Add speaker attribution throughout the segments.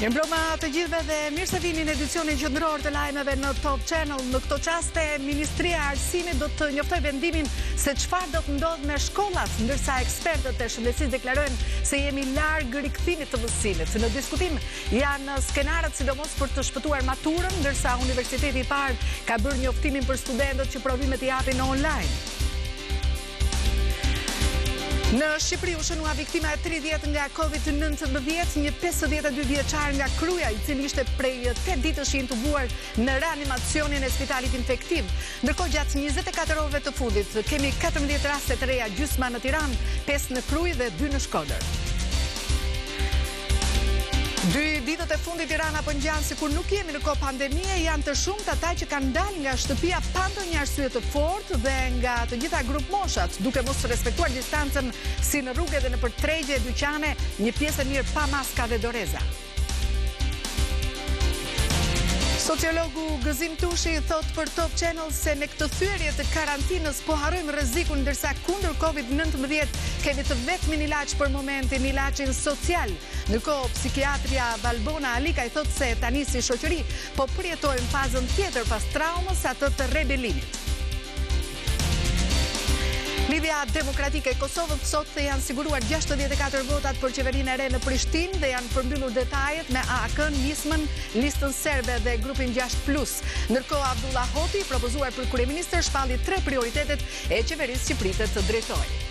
Speaker 1: Mirëmbrëma të gjithëve dhe mirë se vini në edicionin qendror të lajmeve në Top Channel. Në këto çaste, Ministria e Arsimit do të njoftoj vendimin se çfarë do të ndodhë me shkollat, ndërsa ekspertët e shëndetësisë deklarojnë se jemi larg rikthimit të mësimit. Në diskutim janë skenarët sidomos për të shpëtuar maturën, ndërsa Universiteti i parë ka bërë njoftimin për studentët që provimet i japin online. Në Shqipëri u shënua viktima e 30 nga COVID-19, një 52 vjeçar nga Kryja, i cili ishte prej 8 ditësh i intubuar në reanimacionin e spitalit infektiv. Ndërkohë gjatë 24 orëve të fundit kemi 14 raste të reja gjysma në Tiranë, 5 në Krujë dhe 2 në Shkodër. 2 ditët e fundit Tirana po ngjan sikur nuk jemi në kohë pandemie, janë të shumtë ata që kanë dalë nga shtëpia pa ndonjë arsye të fortë dhe nga të gjitha grup moshat, duke mos respektuar distancën si në rrugë dhe nëpër tregje e dyqane, një pjesë e mirë pa maska dhe doreza. Sociologu Gëzim Tushi thot për Top Channel se me këtë thyerje të karantinës po harrojmë rrezikun, ndërsa kundër COVID-19 kemi të vetmin ilaç për momentin, ilaçin social. Ndërkohë psikiatria Valbona Alika i thot se tani si shoqëri po përjetojmë fazën tjetër pas traumës, atë të rebelimit. Lidhja Demokratike e Kosovës sot janë siguruar 64 votat për qeverinë e re në Prishtinë dhe janë përmbyllur detajet me AAK-n, nismën, listën serbe dhe grupin 6+. Ndërkohë Abdullah Hoti, propozuar për kryeministër, shpalli 3 prioritetet e qeverisë që pritet të drejtojë.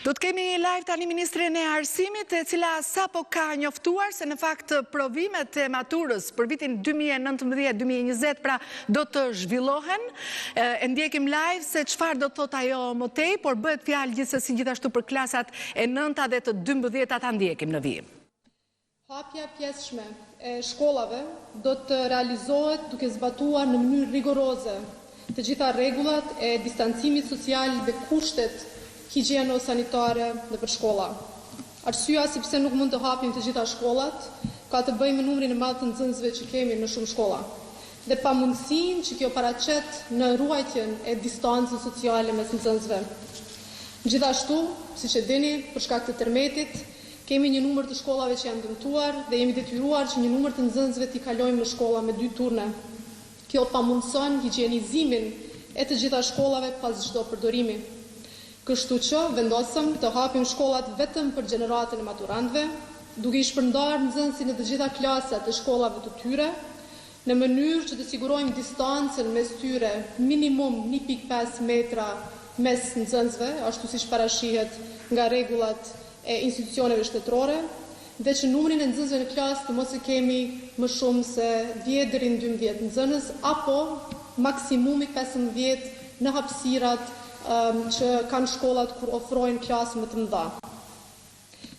Speaker 1: Do të kemi live tani Ministrin e Arsimit, e cila sapo ka njoftuar se në fakt provimet e maturës për vitin 2019-2020 pra do të zhvillohen. E ndjekim live se çfarë do të thot ajo më tej, por bëhet fjalë gjithsesi gjithashtu për klasat e 9 dhe të 12 ta ndjekim në vijim.
Speaker 2: Hapja pjesëshme e shkollave do të realizohet duke zbatuar në mënyrë rigoroze të gjitha rregullat e distancimit social dhe kushtet higjieno-sanitare në për shkolla. Arsyeja sepse nuk mund të hapim të gjitha shkollat ka të bëjë me numrin e madh të nxënësve që kemi në shumë shkolla dhe pamundësinë që kjo paraqet në ruajtjen e distancës sociale mes nxënësve. Gjithashtu, siç e dini, për shkak të tërmetit, kemi një numër të shkollave që janë dëmtuar dhe jemi detyruar që një numër të nxënësve t'i kalojmë në shkolla me 2 turne. Kjo pamundson higjienizimin e të gjitha shkollave pas çdo përdorimi. Kështu që vendosëm të hapim shkollat vetëm për gjeneratën e maturantëve, duke i shpërndarë nxënësin në të gjitha klasat e shkollave të tyre, në mënyrë që të sigurojmë distancën mes tyre minimum 1.5 metra mes nxënësve, ashtu siç parashihet nga rregullat e institucioneve shtetërore, dhe që numrin e nxënësve në klasë të mos e kemi më shumë se 10 deri në 12 nxënës, apo maksimumi 15 në hapësirat që kanë shkollat kur ofrojnë klasë më të mëdha.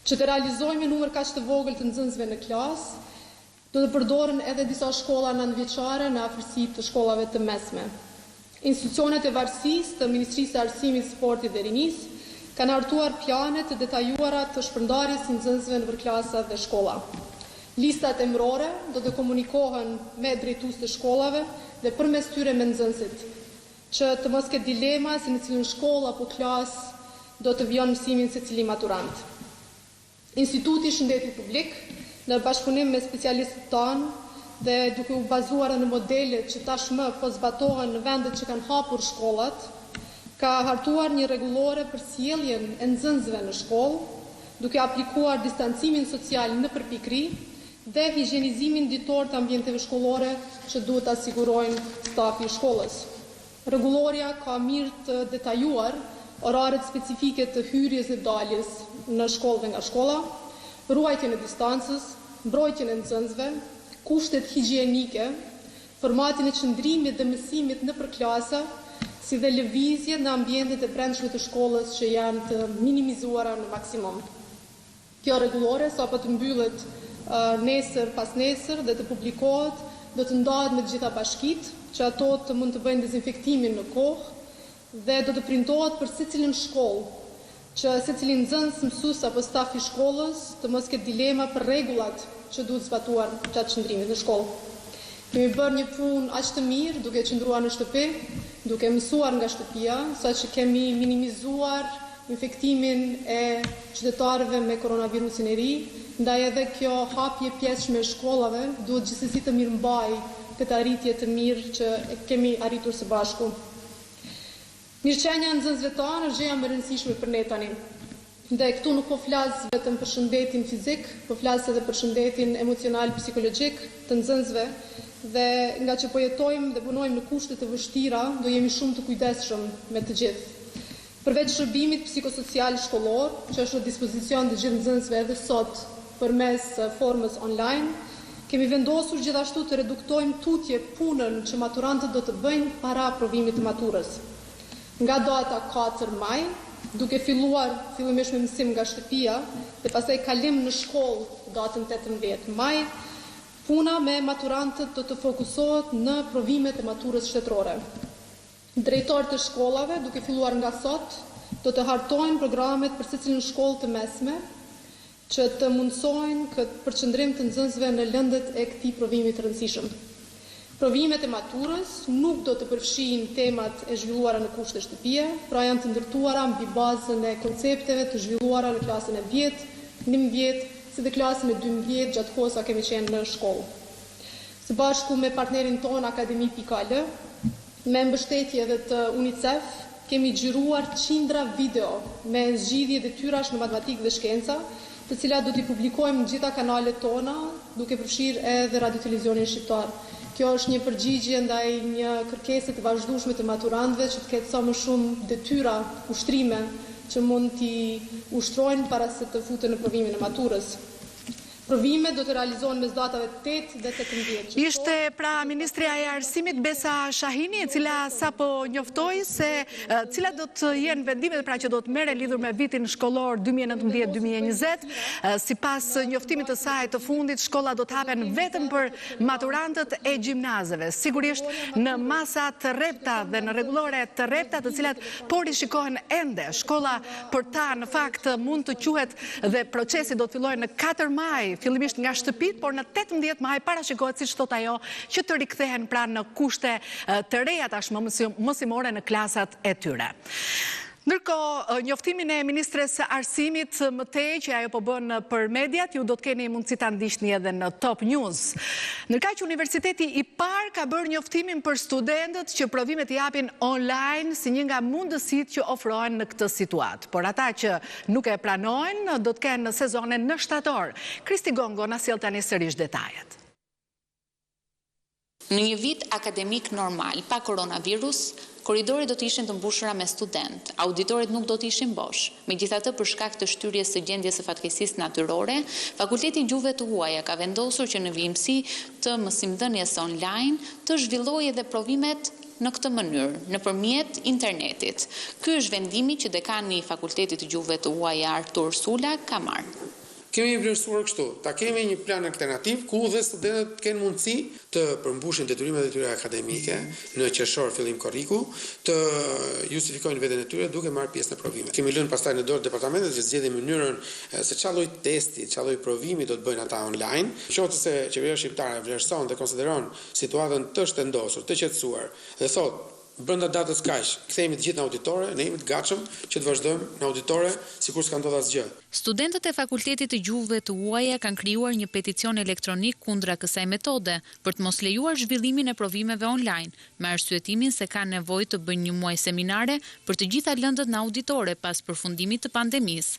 Speaker 2: Që të realizojmë një numër kaq të vogël të nxënësve në klasë, do të përdoren edhe disa shkolla nëntëvjeçare në afërsi të shkollave të mesme. Institucionet e varësisë të Ministrisë së Arsimit, Sportit dhe Rinisë kanë hartuar plane të detajuara të shpërndarjes së nxënësve nëpër klasa dhe shkolla. Listat emërore do të komunikohen me drejtues të shkollave dhe përmes tyre me nxënësit, që të mos ketë dilema se në cilën shkollë apo klasë do të vjon mësimin secili maturant. Instituti i Shëndetit Publik, në bashkëpunim me specialistët tanë dhe duke u bazuar në modelet që tashmë po zbatohen në vendet që kanë hapur shkollat, ka hartuar një rregullore për sjelljen e nxënësve në shkollë, duke aplikuar distancimin social në përpikri dhe higjienizimin ditor të ambienteve shkollore që duhet ta sigurojnë stafi i shkollës. Rregulloria ka mirë të detajuar oraret specifike të hyrjes dhe daljes në shkollë dhe nga shkolla, ruajtjen e distancës, mbrojtjen e nxënësve, kushtet higjienike formatin e qëndrimit dhe mësimit nëpër klasa, si dhe lëvizje në ambientet e brendshme të shkollës që janë të minimizuara në maksimum. Kjo rregullore sapo të mbyllet nesër pas nesër dhe të publikohet, do të ndahet me të gjitha bashkitë, që ato të mund të bëjnë dezinfektimin në kohë dhe do të printohet për secilin shkollë, që secili nxënës, mësues apo staf i shkollës të mos ketë dilema për rregullat që duhet zbatuar gjatë qëndrimit në shkollë. Kemi bërë një punë aq të mirë duke qëndruar në shtëpi, duke mësuar nga shtëpia, saqë kemi minimizuar infektimin e qytetarëve me koronavirusin e ri, ndaj edhe kjo hapje pjesshme e shkollave duhet gjithsesi të mirëmbajë këtë arritje të mirë që kemi arritur së bashku. Mirëqenia e nxënësve tanë është gjëja më e rëndësishme për ne tani. Dhe këtu nuk po flas vetëm për shëndetin fizik, po flas edhe për shëndetin emocional, psikologjik të nxënësve, dhe nga që po jetojmë dhe punojmë në kushte të vështira, do jemi shumë të kujdesshëm me të gjithë. Përveç shërbimit psikosocial shkollor, që është në dispozicion të gjithë nxënësve edhe sot përmes formës online, kemi vendosur gjithashtu të reduktojmë tutje punën që maturantët do të bëjnë para provimit të maturës. Nga data 4 maj, duke filluar fillimisht me mësim nga shtëpia dhe pastaj kalim në shkollë datën 18 maj, puna me maturantët do të fokusohet në provimet e maturës shtetërore. Drejtorët e shkollave, duke filluar nga sot, do të hartojnë programet për secilin shkollë të mesme, që të mundsojnë këtë përqendrim të nxënësve në lëndët e këtij provimi të rëndësishëm. Provimet e maturës nuk do të përfshijnë temat e zhvilluara në kushte shtëpie, pra janë të ndërtuara mbi bazën e koncepteve të zhvilluara në klasën e 10, 11, si dhe klasën e 12 gjatë kohës sa kemi qenë në shkollë. Së bashku me partnerin ton Akademi.al, me mbështetje edhe të UNICEF, kemi xhiruar qindra video me zgjidhje detyrash në matematikë dhe shkenca, të cilat do t'i publikojmë në gjitha kanalet tona, duke përfshirë edhe radio televizionin shqiptar. Kjo është një përgjigje ndaj një kërkese të vazhdueshme të maturantëve që të ketë sa më shumë detyra, ushtrime që mund t'i ushtrojnë para se të futen në provimin e maturës. Provimet do të realizohen mes datave 8 dhe 18.
Speaker 1: Ishte pra Ministrja e Arsimit Besa Shahini, e cila sapo njoftoi se cilat do të jenë vendimet pra që do të merren lidhur me vitin shkollor 2019-2020. Sipas njoftimit të saj të fundit, shkollat do të hapen vetëm për maturantët e gjimnazeve. Sigurisht në masa të rrepta dhe në rregullore të rrepta, të cilat po rishikohen ende. Shkolla për ta në fakt mund të quhet dhe procesi do të fillojë në 4 maj, fillimisht nga shtëpit, por në 18 maj parashikohet, siç thot ajo, që të rikthehen pra në kushte të reja tashmë mësimore në klasat e tyre. Ndërkohë, njoftimin e Ministres Arsimit më tej që ajo po bën për mediat, ju do të keni mundësi ta ndiqni edhe në Top News. Ndërkaq që Universiteti i parë ka bërë njoftimin për studentët që provimet i japin online si një nga mundësitë që ofrohen në këtë situatë. Por ata që nuk e pranojnë do të kenë sezonin në shtator. Kristi Gongo na sjell tani sërish detajet.
Speaker 3: Në një vit akademik normal, pa koronavirus, korridoret do të ishin të mbushura me student, auditoret nuk do të ishin bosh. Megjithatë, për shkak të shtyrjes së gjendjes së fatkeqësisë natyrore, Fakulteti i Gjuhëve të Huaja ka vendosur që në vijimsi të mësimdhënies online të zhvillojë edhe provimet në këtë mënyrë, nëpërmjet internetit. Ky është vendimi që dekani i Fakultetit të Gjuhëve të Huaja Artur Sula ka marrë.
Speaker 4: Kemi vlerësuar kështu, ta kemi një plan alternativ ku dhe studentët kenë mundësi të përmbushin detyrimet e tyre akademike në qershor fillim korriku, të justifikojnë veten e tyre duke marrë pjesë në provime. Kemi lënë pastaj në dorë departamentet që zgjedhin mënyrën se çfarë lloj testi, çfarë lloj provimi do të bëjnë ata online. Qoftë se qeveria shqiptare vlerëson dhe konsideron situatën të shtendosur, të qetësuar dhe thotë brenda datës kaq, kthehemi të gjithë në auditore, ne jemi të gatshëm që të vazhdojmë në auditore sikur s'ka ndodhur asgjë.
Speaker 3: Studentët e Fakultetit të Gjuhëve të Huaja kanë krijuar një peticion elektronik kundra kësaj metode për të mos lejuar zhvillimin e provimeve online, me arsyetimin se kanë nevojë të bëjnë një muaj seminare për të gjitha lëndët në auditore pas përfundimit të pandemisë.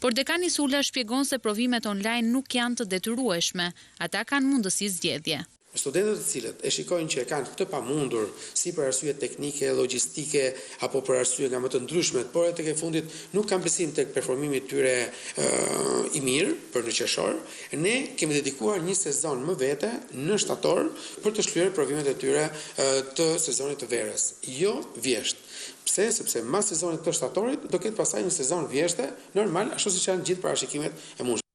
Speaker 3: Por dekani Sula shpjegon se provimet online nuk janë të detyrueshme, ata kanë mundësi zgjedhje.
Speaker 4: studentët të cilët e shikojnë që e kanë këtë pamundur, si për arsye teknike, logjistike apo për arsye nga më të ndryshmet, por tek e fundit nuk kanë besim tek performimi i tyre i mirë për në qershor, ne kemi dedikuar një sezon më vete në shtator për të shlyer provimet e tyre të sezonit të verës. Jo vjesht. Pse? Sepse mas sezonit të shtatorit do ketë pastaj një sezon vjeshte, normal, ashtu siç janë gjithë parashikimet e mundshme.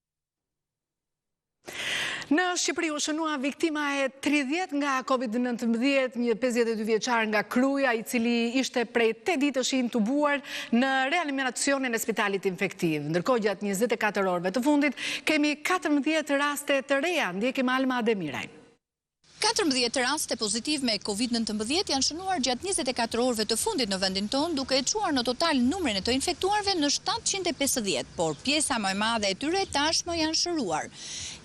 Speaker 1: Në Shqipëri u shënua viktima e 30 nga COVID-19, një 52 vjeçar nga Kruja, i cili ishte prej 8 ditësh i intubuar në reanimacionin e spitalit infektiv. Ndërkohë gjatë 24 orëve të fundit kemi 14 raste të reja, ndjekim Alma Demiraj.
Speaker 5: 14 raste pozitiv me COVID-19 janë shënuar gjatë 24 orëve të fundit në vendin tonë, duke e çuar në total numrin e të infektuarve në 750, por pjesa më e madhe e tyre tashmë janë shëruar.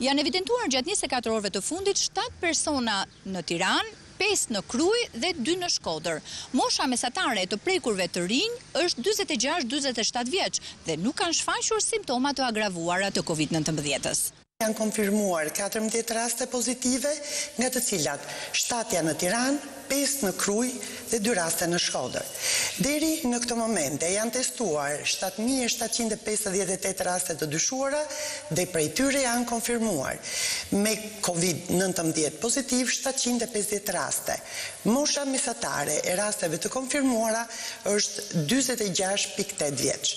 Speaker 5: Janë evidentuar gjatë 24 orëve të fundit 7 persona në Tiranë, 5 në Krujë dhe 2 në Shkodër. Mosha mesatare e të prekurve të rinj është 46-47 vjeç dhe nuk kanë shfaqur simptoma të agravuara të COVID-19-s.
Speaker 6: Janë konfirmuar 14 raste pozitive, nga të cilat 7 janë në Tiranë, 5 në Krujë dhe 2 raste në Shkodër. Deri në këtë moment janë testuar 7.758 raste të dyshuara dhe prej tyre janë konfirmuar me COVID-19 pozitiv 750 raste. Mosha mesatare e rasteve të konfirmuara është 46.8 vjeç.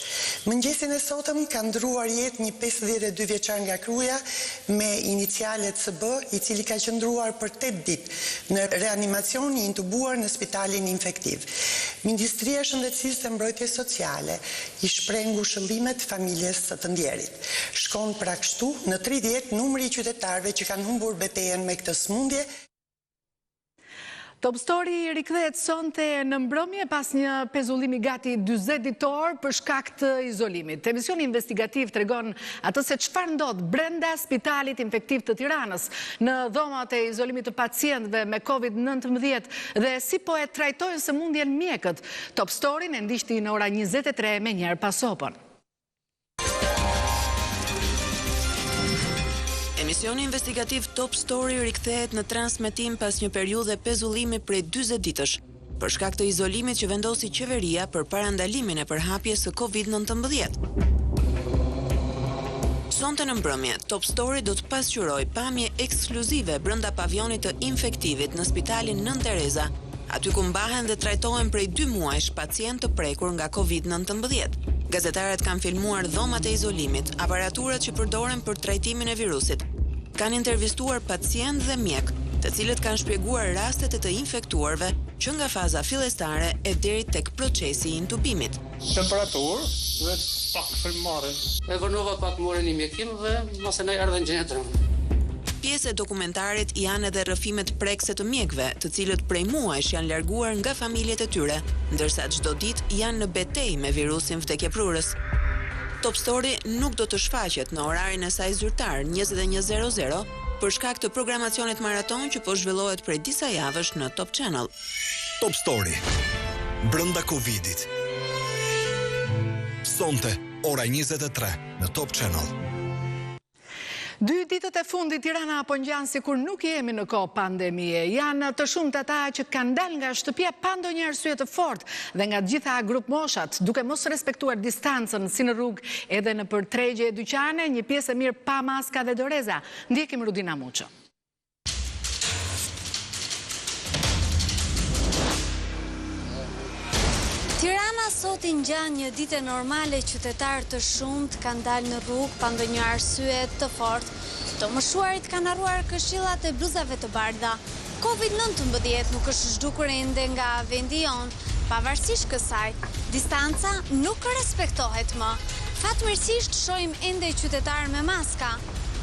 Speaker 6: Mëngjesin e sotëm ka ndruar jetë një 52 vjeçar nga Kruja me inicialet SB, i cili ka qëndruar për 8 ditë në reanimacion i intubuar në spitalin infektiv. Ministria e Shëndetësisë dhe Mbrojtjes Sociale i shpreh ngushëllimet familjes së të ndjerit. Shkon pra kështu në 30 numri i qytetarëve që kanë humbur betejën me këtë sëmundje.
Speaker 1: Top Story rikthehet sonte në mbrëmje pas një pezullimi gati 40 ditor për shkak të izolimit. Emisioni investigativ tregon atë se çfarë ndodh brenda Spitalit Infektiv të Tiranës në dhomat e izolimit të pacientëve me COVID-19 dhe si po e trajtojnë sëmundjen mjekët. Top Story në ndiqti në ora 23 me njëherë pas sopën.
Speaker 7: Emisioni investigativ Top Story rikthehet në transmetim pas një periudhe pezullimi prej 40 ditësh, për shkak të izolimit që vendosi qeveria për parandalimin e përhapjes së COVID-19. Sonte në mbrëmje, Top Story do të pasqyroj pamje ekskluzive brenda pavionit të infektivit në Spitalin Nën Tereza, aty ku mbahen dhe trajtohen prej 2 muajsh pacient të prekur nga COVID-19. Gazetarët kanë filmuar dhomat e izolimit, aparaturat që përdoren për trajtimin e virusit. Kanë intervistuar pacient dhe mjek, të cilët kanë shpjeguar rastet e të infektuarve që nga faza fillestare e deri tek procesi i intubimit.
Speaker 8: Temperaturë dhe pak frymëmarrje. E vënova pak morën një mjekim dhe mos e ndaj ardhen gjenetrën.
Speaker 7: Pjesë e dokumentarit janë edhe rrëfimet prekse të mjekëve, të cilët prej muajsh janë larguar nga familjet e tyre, ndërsa çdo ditë janë në betejë me virusin vdekjeprurës. Top Story nuk do të shfaqet në orarin e saj zyrtar 21:00 për shkak të programacionit maraton që po zhvillohet prej disa javësh në Top Channel.
Speaker 9: Top Story. Brenda Covidit. Sonte ora 23 në Top Channel.
Speaker 1: 2 ditët e fundit Tirana apo ngjan sikur nuk jemi në kohë pandemie. Janë të shumtë ata që kanë dalë nga shtëpia pa ndonjë arsye të fortë dhe nga të gjitha grup moshat, duke mos respektuar distancën si në rrugë edhe në për tregje e dyqane, një pjesë e mirë pa maska dhe doreza. Ndjekim Rudina Muço.
Speaker 10: Tirana sot i ngjan një ditë normale, qytetarë të shumtë kanë dalë në rrugë pa ndonjë arsye të fortë. Të moshuarit kanë harruar këshillat e bluzave të bardha. COVID-19 nuk është zhdukur ende nga vendi jonë. Pavarësisht kësaj, distanca nuk respektohet më. Fatmirësisht shohim ende qytetarë me maska,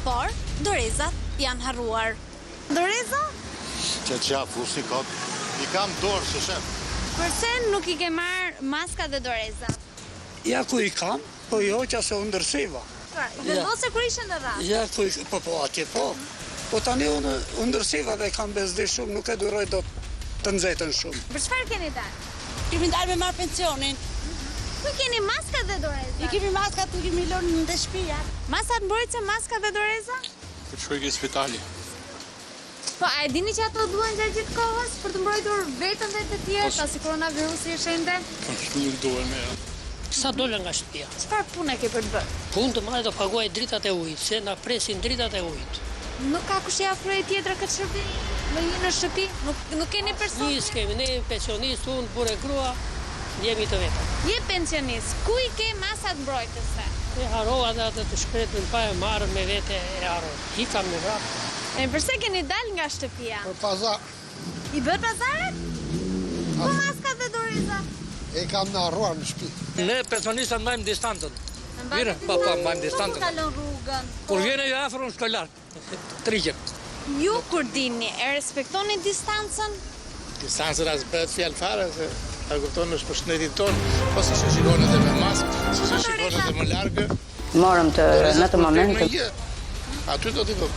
Speaker 10: por dorezat janë harruar. Doreza?
Speaker 11: Që fusi kot. I kam dorë se shef.
Speaker 10: Përse nuk i ke marrë maska dhe doreza?
Speaker 8: Ja ku i kam, po jo që se u ndërseva.
Speaker 10: Vendose kur ishe në radhë?
Speaker 8: Ja ku i po atje po. Po tani unë u ndërseva dhe kam bezdi shumë, nuk e duroj do të nxehtën shumë.
Speaker 10: Për çfarë keni dalë?
Speaker 12: Kemi dalë me marrë pensionin.
Speaker 10: Ku keni maska dhe doreza?
Speaker 12: I kemi maska, tu kemi lënë në shtëpia.
Speaker 10: Masat mbrojtëse, maska dhe doreza?
Speaker 11: Të shkoj ke spitali.
Speaker 10: Po, a e dini që ato duhen gjatë gjithë kohës për të mbrojtur vetën dhe të tjerë, pasi koronavirusi është ende?
Speaker 13: Nuk duhen me. Sa dole nga shtëpia?
Speaker 10: Çfarë pune ke për të bërë?
Speaker 13: Punë të madhe të paguaj dritat e ujit, se na presin dritat e ujit.
Speaker 10: Nuk ka kush i afrojë tjetra këtë shërbim? Më një në shtëpi? Nuk keni person?
Speaker 13: Një s'kemi, ne pensionist, unë, burë e grua, jemi të vetëm.
Speaker 10: Je pensionist, ku i ke masat mbrojtëse?
Speaker 13: E harova dhe atë të shkretën pa e marrë me vete e harova. Hikam në vrap.
Speaker 10: E përse keni dal nga shtëpia?
Speaker 8: Për pazar.
Speaker 10: I bët pazaret? Ku maskat dhe doriza?
Speaker 8: E kam në arruar në shtëpi.
Speaker 13: Ne pensionistat mbajmë distancën. Mire, mbajmë distancën.
Speaker 10: Ku kalon rrugën?
Speaker 13: Kur vjene i afër unë shkoj larg. Triqem.
Speaker 10: Ju kur dini, e respektoni distancën?
Speaker 14: Distancën as bëhet fjalë fare se ta kupton është për shëndetin tonë, po si shikon edhe me maskë, si shikon edhe më largë.
Speaker 15: Morëm në të moment.
Speaker 14: Aty do t'i vëm.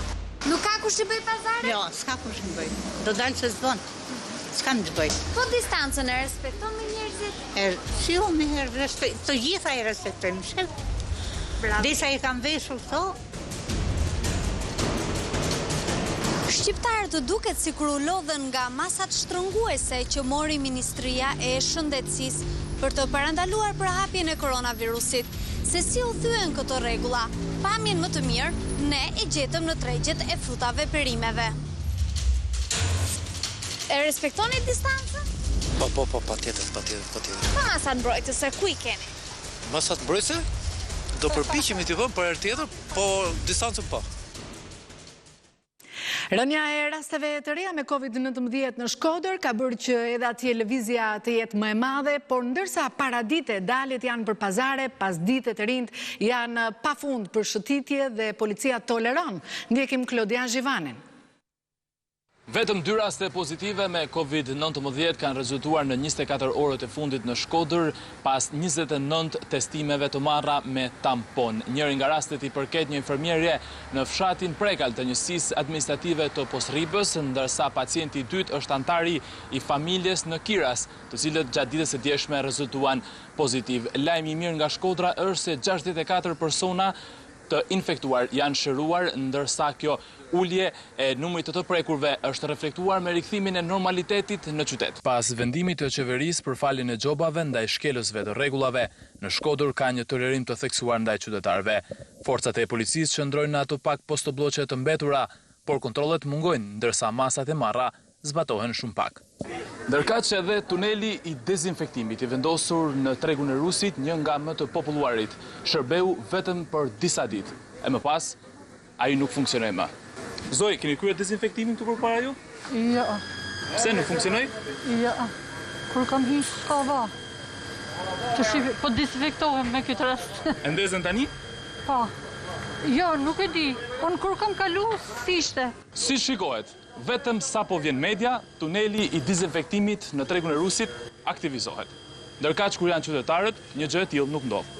Speaker 10: Nuk ka kush i bëj pazare?
Speaker 15: Jo, s'ka kush i bëj. Do dalë që s'don. S'kam të bëj.
Speaker 10: Po distancën e respekton me njerëzit?
Speaker 15: Si unë një herë, të gjitha i respektojmë, shef. Disa i kam veshur këto.
Speaker 10: Shqiptarët duket si kur u lodhen nga masat shtrënguese që mori Ministria e Shëndetësisë për të parandaluar përhapjen e koronavirusit. Se si u thyen këto rregulla, pamjen më të mirë, ne i gjetëm në tregjet e frutave perimeve. E respektoni distancën?
Speaker 14: Po, patjetër.
Speaker 10: Pa masat mbrojtëse, ku i keni?
Speaker 14: Masat mbrojtëse? Do përpiqemi t'i vëmë për herë tjetër, po distancën po.
Speaker 1: Rënja e rasteve të reja me COVID-19 në Shkodër ka bërë që edhe atje lëvizja të jetë më e madhe, por ndërsa paradite dalet janë për pazare, pas dite të rinjt janë pa fund për shëtitje dhe policia toleron. Ndjekim Klodian Zhivanin.
Speaker 16: Vetëm 2 raste pozitive me COVID-19 kanë rezultuar në 24 orët e fundit në Shkodër pas 29 testimeve të marra me tampon. Njëri nga rastet i përket një infermierje në fshatin Prekal të njësisë administrative të Posrribës, ndërsa pacienti i dytë është antari i familjes në Kiras, të cilët gjatë ditës së djeshme rezultuan pozitiv. Lajmi i mirë nga Shkodra është se 64 persona të infektuar janë shëruar, ndërsa kjo ulje e numrit të prekurve është reflektuar me rikthimin e normalitetit në qytet. Pas vendimit të qeverisë për faljen e xhobave ndaj shkelësve të rregullave, në Shkodër ka një tolerim të theksuar ndaj qytetarëve. Forcat e policisë qëndrojnë në ato pak postobloqe të mbetura, por kontrollet mungojnë, ndërsa masat e marra zbatohen shumë pak. Ndërkaq edhe tuneli i dezinfektimit i vendosur në tregun e Rusit, një nga më të populluarit, shërbeu vetëm për disa ditë. E më pas, ai nuk funksionoi më. Zoj, keni kryer dezinfektimin këtu përpara ju?
Speaker 17: Jo.
Speaker 16: Pse nuk funksionoi?
Speaker 17: Jo. Kur kam hyrë s'ka Të shive, po dezinfektohem me këtë rast.
Speaker 16: E ndezën tani?
Speaker 17: Po. Jo, nuk e di. Unë kur kam kalu, si ishte.
Speaker 16: Si shikohet? Vetëm sa po vjen media, tuneli i dezinfektimit në tregun e Rusit aktivizohet. Ndërkaq kur janë qytetarët, një gjë e tillë nuk ndodh.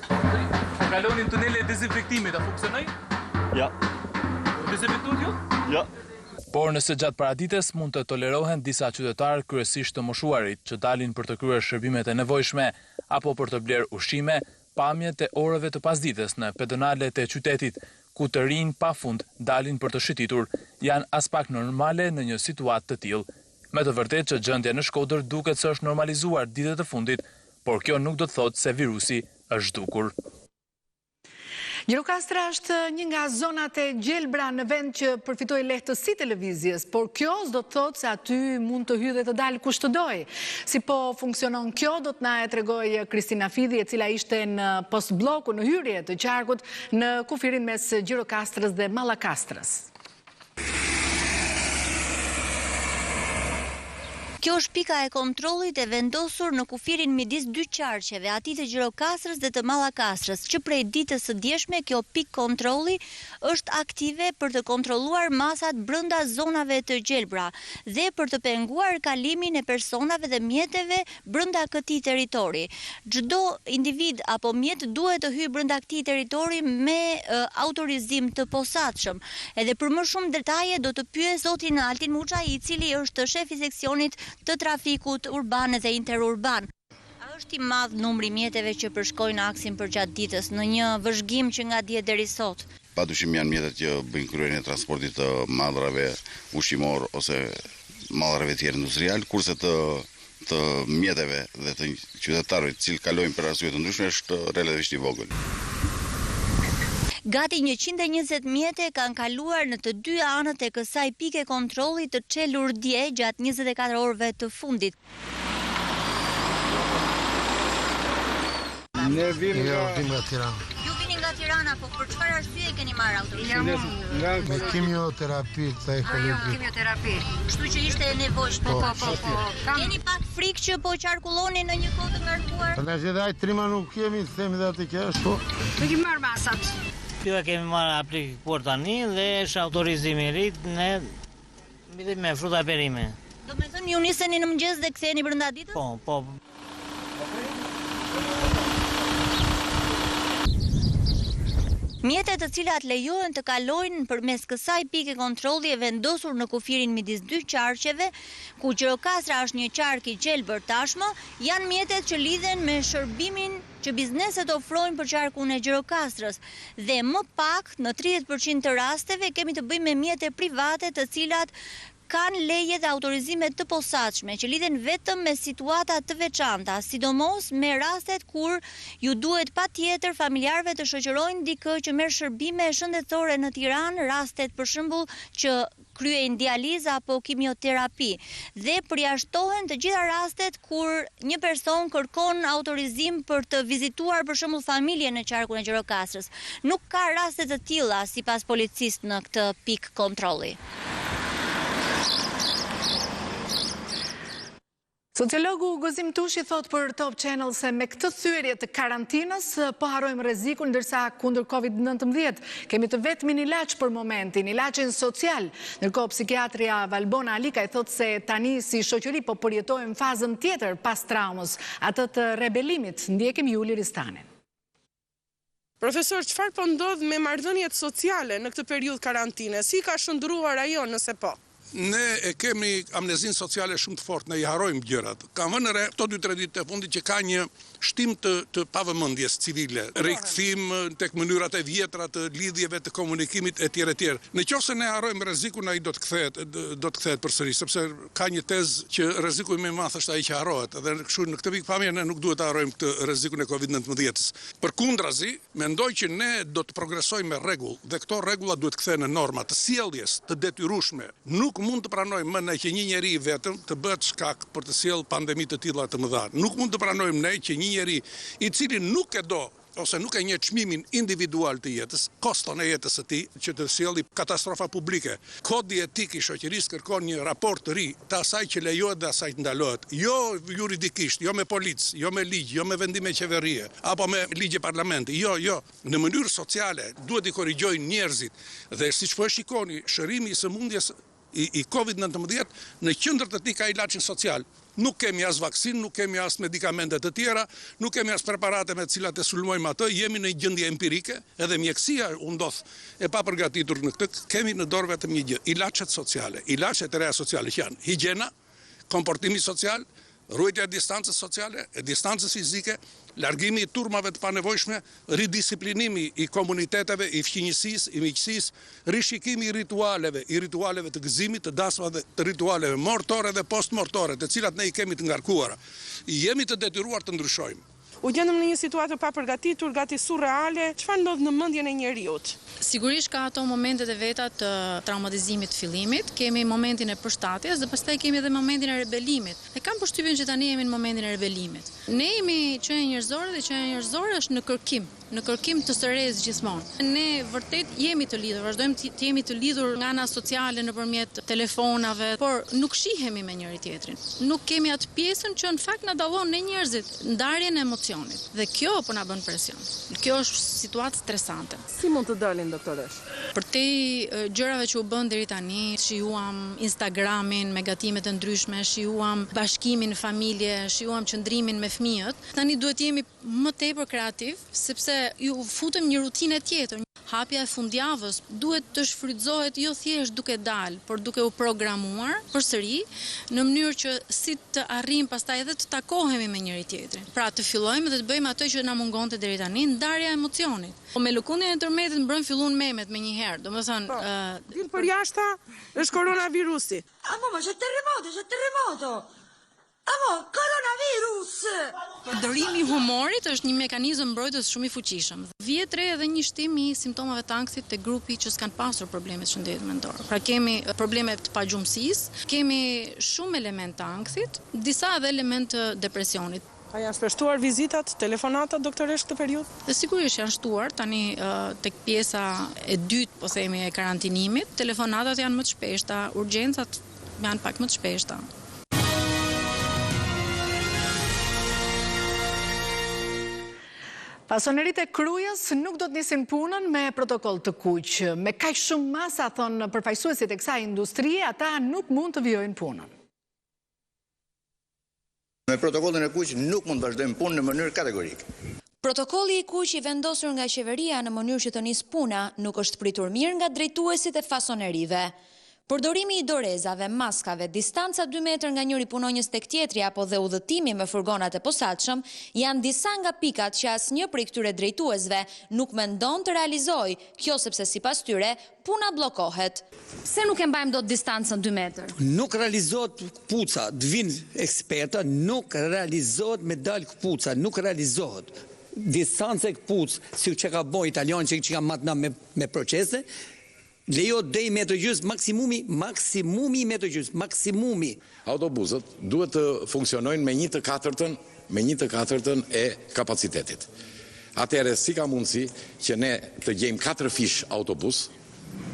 Speaker 16: Po kalonin tuneli e dezinfektimit, a funksionoi?
Speaker 18: Ja.
Speaker 16: Dezinfektuat ju?
Speaker 18: Ja.
Speaker 16: Por nëse gjatë paradites mund të tolerohen disa qytetarë kryesisht të moshuarit që dalin për të kryer shërbimet e nevojshme apo për të bler ushqime, pamjet e orëve të pasdites në pedonalet e qytetit, ku të rinj pa fund dalin për të shëtitur, janë as pak normale në një situatë të tillë. Me të vërtetë që gjendja në Shkodër duket se është normalizuar ditët e fundit, por kjo nuk do të thotë se virusi është zhdukur.
Speaker 1: Gjirokastra është një nga zonat e gjelbra në vend që përfitoi lehtësi televizjes, por kjo s'do të thotë se aty mund të hyjë dhe të dalë kush të dojë. Si po funksionon kjo, do të na e tregoj Kristina Fidhi, e cila ishte në postbloku në hyrje të qarkut në kufirin mes Gjirokastrës dhe Mallakastrës.
Speaker 19: Kjo është pika e kontrollit e vendosur në kufirin midis dy qarqeve, atij të Gjirokastrës dhe të Mallakastrës, që prej ditës së djeshme kjo pikë kontrolli është aktive për të kontrolluar masat brenda zonave të gjelbra dhe për të penguar kalimin e personave dhe mjeteve brenda këtij territori. Çdo individ apo mjet duhet të hyjë brenda këtij territori me autorizim të posaçëm. Edhe për më shumë detaje do të pyes zotin Altin Muçaj, i cili është shefi i seksionit të trafikut urban dhe interurban. A është i madh numri mjeteve që përshkojnë aksin për gjatë ditës në një vëzhgim që nga dje deri sot?
Speaker 11: Padyshim janë mjetet që bëjnë kryerjen e transportit të madrave ushqimor ose madrave tjerë industrial, kurse të mjeteve dhe të qytetarëve të cilë kalojnë për arsye të ndryshme është relativisht i vogël.
Speaker 19: Gati 120 mjete kanë kaluar në të dy anët e kësaj pike kontrolli të çelur dje gjatë 24 orëve të fundit.
Speaker 18: Ne vim nga Tirana.
Speaker 19: Ju vini nga Tirana, po për çfarë arsye keni marrë autorizim?
Speaker 18: Me kimioterapi të ekologjike.
Speaker 19: Kimioterapi. Kështu që ishte e nevojshme. Po. Keni pak frikë që po qarkulloni në një kohë të ngarkuar?
Speaker 18: Ne gjithaj trima nuk kemi, themi dhe atë kesh, po.
Speaker 12: Të kemi marrë masat.
Speaker 13: Kjo e kemi marrë aplikuar tani dhe është autorizimi i rit ne me fruta perime.
Speaker 19: Do me thënë ju niseni në mëngjes dhe ktheheni brenda ditës?
Speaker 13: Po.
Speaker 19: Mjetet të cilat lejohen të kalojnë përmes kësaj pike kontrolli e vendosur në kufirin midis dy qarqeve, ku Gjirokastra është një qark i gjelbër tashmë, janë mjetet që lidhen me shërbimin që bizneset ofrojnë për qarkun e Gjirokastrës dhe më pak në 30% të rasteve kemi të bëjmë me mjete private të cilat kanë leje dhe autorizime të posaçme që lidhen vetëm me situata të veçanta, sidomos me rastet kur ju duhet patjetër familjarëve të shoqërojnë dikë që merr shërbime shëndetësore në Tiranë, rastet për shembull që kryejnë dializë apo kimioterapi dhe përjashtohen të gjitha rastet kur një person kërkon autorizim për të vizituar për shembull familjen në qarkun e Gjirokastrës. Nuk ka raste të tilla sipas policisë në këtë pikë kontrolli.
Speaker 1: Sociologu Gozim Tushi thot për Top Channel se me këtë thyerje të karantinës po harrojmë rrezikun, ndërsa kundër Covid-19 kemi të vetmin ilaç për momentin, ilaçin social. Ndërkohë psikiatria Valbona Alika i thot se tani si shoqëri po përjetojmë fazën tjetër pas traumës, atë të rebelimit. Ndjekim Juli Ristanin.
Speaker 20: Profesor, çfarë po ndodh me marrëdhëniet sociale në këtë periudhë karantine? Si ka shndruar ajo nëse po?
Speaker 21: Ne e kemi amnezin sociale shumë të fortë, ne i harrojmë gjërat. Kam vënë re këto 2-3 ditë të fundit që ka një shtim të pavëmendjes civile, rikthim tek mënyrat e vjetra të lidhjeve të komunikimit etj. Nëse ne harrojmë rrezikun, ai do të kthehet përsëri, sepse ka një tezë që rreziku më i madh është ai që harrohet, dhe kështu në këtë pikpamje ne nuk duhet të harrojmë këtë rrezikun e Covid-19-s. Përkundrazi, mendoj që ne do të progresojmë me rregull dhe këto rregulla duhet kthehen në norma të sjelljes të detyrueshme. Nuk mund të pranojmë më ne që një njeri vetëm të bëhet shkak për të sjellë pandemi të tilla të mëdha. Nuk mund të pranojmë ne që një njeri i cili nuk e do ose nuk e njeh çmimin individual të jetës, koston e jetës së tij, që të sjellë katastrofa publike. Kodi etik i shoqërisë kërkon një raport të ri të asaj që lejohet dhe asaj që ndalohet. Jo juridikisht, jo me policë, jo me ligj, jo me vendime qeverie, apo me ligje parlamenti. Jo. Në mënyrë sociale duhet i korrigjojnë njerëzit dhe siç po e shikoni, shërimi i sëmundjes i Covid-19 në qendër të tij ka ilaçin social. Nuk kemi as vaksinë, nuk kemi as medikamente të tjera, nuk kemi as preparate me të cilat e sulmojmë atë, jemi në gjendje empirike, edhe mjekësia u ndodh e papërgatitur në këtë, kemi në dorë vetëm një gjë, ilaçet sociale. Ilaçet e reja sociale që janë higjiena, komportimi social, ruajtja e distancës sociale, e distancës fizike, largimi i turmave të panevojshme, ridisiplinimi i komuniteteve, i fqinjësisë, i miqësisë, rishikimi i ritualeve të gëzimit, të dasmave, të ritualeve mortore dhe postmortore, të cilat ne i kemi të ngarkuara. Jemi të detyruar të ndryshojmë.
Speaker 20: U gjendëm në një situatë pa përgatitur, gati surreale. Çfarë ndodh në mendjen e njeriut?
Speaker 22: Sigurisht ka ato momentet e veta të traumatizimit të fillimit, kemi momentin e përshtatjes dhe pastaj kemi edhe momentin e rebelimit. E kam përshtypjen që tani jemi në momentin e rebelimit. Ne jemi qenie njerëzore dhe qenia njerëzore është në kërkim të sërez gjithmonë. Ne vërtet jemi të lidhur, vazhdojmë të jemi të lidhur nga ana sociale nëpërmjet telefonave, por nuk shihemi me njëri tjetrin. Nuk kemi atë pjesën që në fakt na dallon ne njerëzit, ndarjen e emocionit. Dhe kjo po na bën presion. Kjo është situatë stresante.
Speaker 20: Si mund të dalin, doktoresh?
Speaker 22: Për te gjërave që u bën deri tani, shijuam Instagramin me gatime të ndryshme, shijuam bashkimin në familje, shijuam qëndrimin me fëmijët. Tani duhet jemi më tepër kreativ, sepse ju futëm një rutinë tjetër. hapja e fundjavës duhet të shfrytëzohet jo thjesht duke dalë, por duke u programuar përsëri në mënyrë që si të arrijmë pastaj edhe të takohemi me njëri tjetrin. Pra të fillojmë dhe të bëjmë atë që na mungonte deri tani, ndarja e emocionit. Po me lëkundjen e tërmetit mbrëm fillon memet me një herë. Domethënë,
Speaker 20: din për jashta është koronavirusi.
Speaker 12: Ma c'è terremoto. Koronavirus!
Speaker 22: Përdorimi i humorit është një mekanizëm mbrojtës shumë i fuqishëm. Vjet re edhe një shtim i simptomave të ankthit te grupi që s'kan pasur probleme të shëndetit mendor. Pra kemi probleme të pagjumësisë, kemi shumë element të ankthit, disa edhe element të depresionit.
Speaker 20: A janë shpeshtuar vizitat, telefonatat doktoresh këtë periudhë?
Speaker 22: Dhe sigurisht janë shtuar, tani tek pjesa e dytë, po themi, e karantinimit, telefonatat janë më të shpeshta, urgjencat janë pak më të shpeshta.
Speaker 1: Pasonerit e Krujës nuk do të nisin punën me protokoll të kuq. Me kaq shumë masa, thonë përfaqësuesit e kësaj industrie, ata nuk mund të vijojnë punën.
Speaker 2: Me protokollin e kuq nuk mund të vazhdojmë punën në mënyrë kategorike.
Speaker 3: Protokolli i kuq i vendosur nga qeveria në mënyrë që të nisë puna nuk është pritur mirë nga drejtuesit e fasonerive. Përdorimi i dorezave, maskave, distanca 2 metër nga njëri punonjës tek tjetri apo dhe udhëtimi me furgonat e posaçëm janë disa nga pikat që asnjë prej këtyre drejtuesve nuk mendon të realizojë, kjo sepse sipas tyre puna bllokohet. Pse nuk e mbajmë dot distancën 2 metër?
Speaker 23: Nuk realizohet kpuca, të vinë eksperta, nuk realizohet me dal kpuca, nuk realizohet. Distanca e kpuc, si që ka bojë italianë që ka matna me procese, lejo dej metër gjys, maksimumi metër gjys, maksimumi.
Speaker 24: Autobuset duhet të funksionojnë me 1/4 e kapacitetit. Atëherë si ka mundësi që ne të gjejmë 4 fish autobus,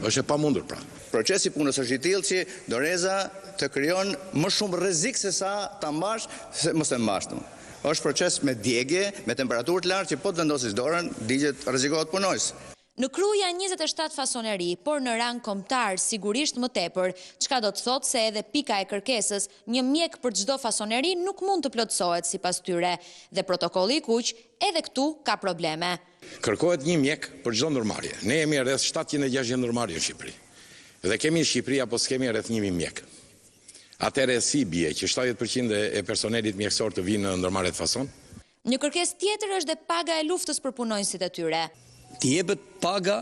Speaker 24: është e pamundur pra.
Speaker 2: Procesi punës është i tillë që doreza të krijon më shumë rrezik se sa ta mbash, se mos e mbash. Është proces me djegje, me temperaturë të lartë që po të vendosësh dorën, digjet rrezikohet punojës.
Speaker 3: Në Kruj janë 27 fasoneri, por në rang kombëtar sigurisht më tepër, çka do të thotë se edhe pika e kërkesës, një mjek për çdo fasoneri nuk mund të plotësohet sipas tyre, dhe protokolli i kuq edhe këtu ka probleme.
Speaker 24: Kërkohet një mjek për çdo ndërmarrje. Ne jemi rreth 760 ndërmarrje në Shqipëri. Dhe kemi në Shqipëri apo s'kemi rreth 1000 mjek. Atëherë si bie që 70% e personelit mjekësor të vinë në ndërmarrje të fason?
Speaker 3: Një kërkesë tjetër është dhe paga e luftës për punonjësit e tyre.
Speaker 23: Të jepet paga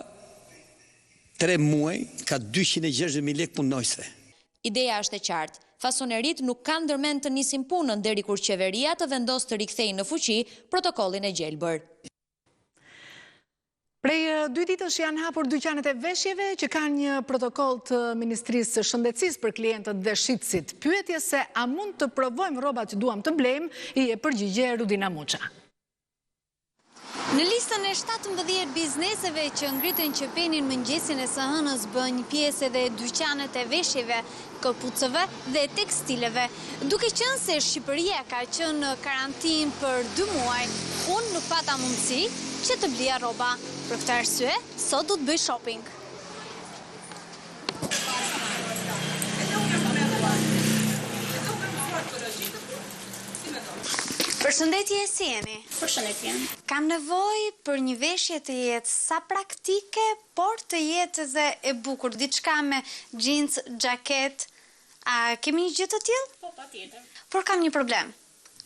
Speaker 23: 3 muaj ka 260.000 lekë punonjësve.
Speaker 3: Ideja është e qartë. Fasonerit nuk kanë ndërmend të nisin punën deri kur qeveria të vendos të rikthejë në fuqi protokollin e gjelbër.
Speaker 1: Prej 2 ditësh janë hapur dyqanet e veshjeve që kanë një protokoll të Ministrisë së Shëndetësisë për klientët dhe shitësit. Pyetje se a mund të provojmë rrobat që duam të blejmë, i e përgjigje Rudina Muça.
Speaker 10: Në listën e 17 bizneseve që ngritën qepenin mëngjesin e së hënës bën pjesë edhe dyqanet e veshjeve, këpucëve dhe tekstileve. Duke qenë se Shqipëria ka qenë në karantinë për 2 muaj, unë nuk pata mundësi që të blija rroba. Për këtë arsye, sot do të bëj shopping. Përshëndetje, si jeni?
Speaker 25: Përshëndetje.
Speaker 10: Kam nevojë për një veshje të jetë sa praktike, por të jetë edhe e bukur, diçka me jeans, xhaket. A kemi një gjë të tillë?
Speaker 25: Po, patjetër.
Speaker 10: Por kam një problem.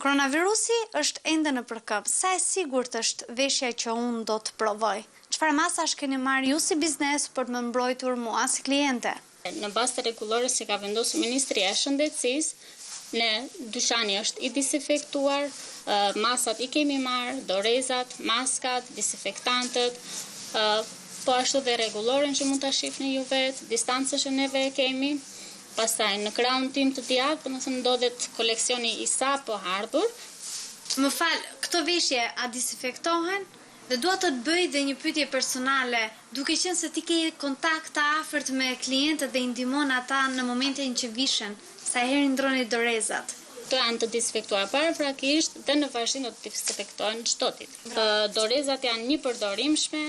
Speaker 10: Koronavirusi është ende në përkëp. Sa e sigurt është veshja që unë do të provoj? Çfarë masash keni marrë ju si biznes për të më mbrojtur mua si kliente?
Speaker 25: Në bazë të rregullores që ka vendosur Ministria e Shëndetësisë, ne dyqani është i disinfektuar, masat i kemi marrë, dorezat, maskat, disinfektantët, po ashtu dhe rregulloren që mund ta shihni ju vetë, distancën që neve e kemi. Pastaj në krahun tim të djathtë, domethënë ndodhet koleksioni i sapo ardhur.
Speaker 10: Më fal, këto veshje a disinfektohen? Dhe dua të të bëj dhe një pyetje personale, duke qenë se ti ke kontakt të afërt me klientët dhe i ndihmon ata në momentin që vishen, sa herë ndroni dorezat?
Speaker 25: Këto janë të disinfektuar paraprakisht dhe në vazhdim do të disinfektohen çdo ditë. Dorezat janë një përdorimshme,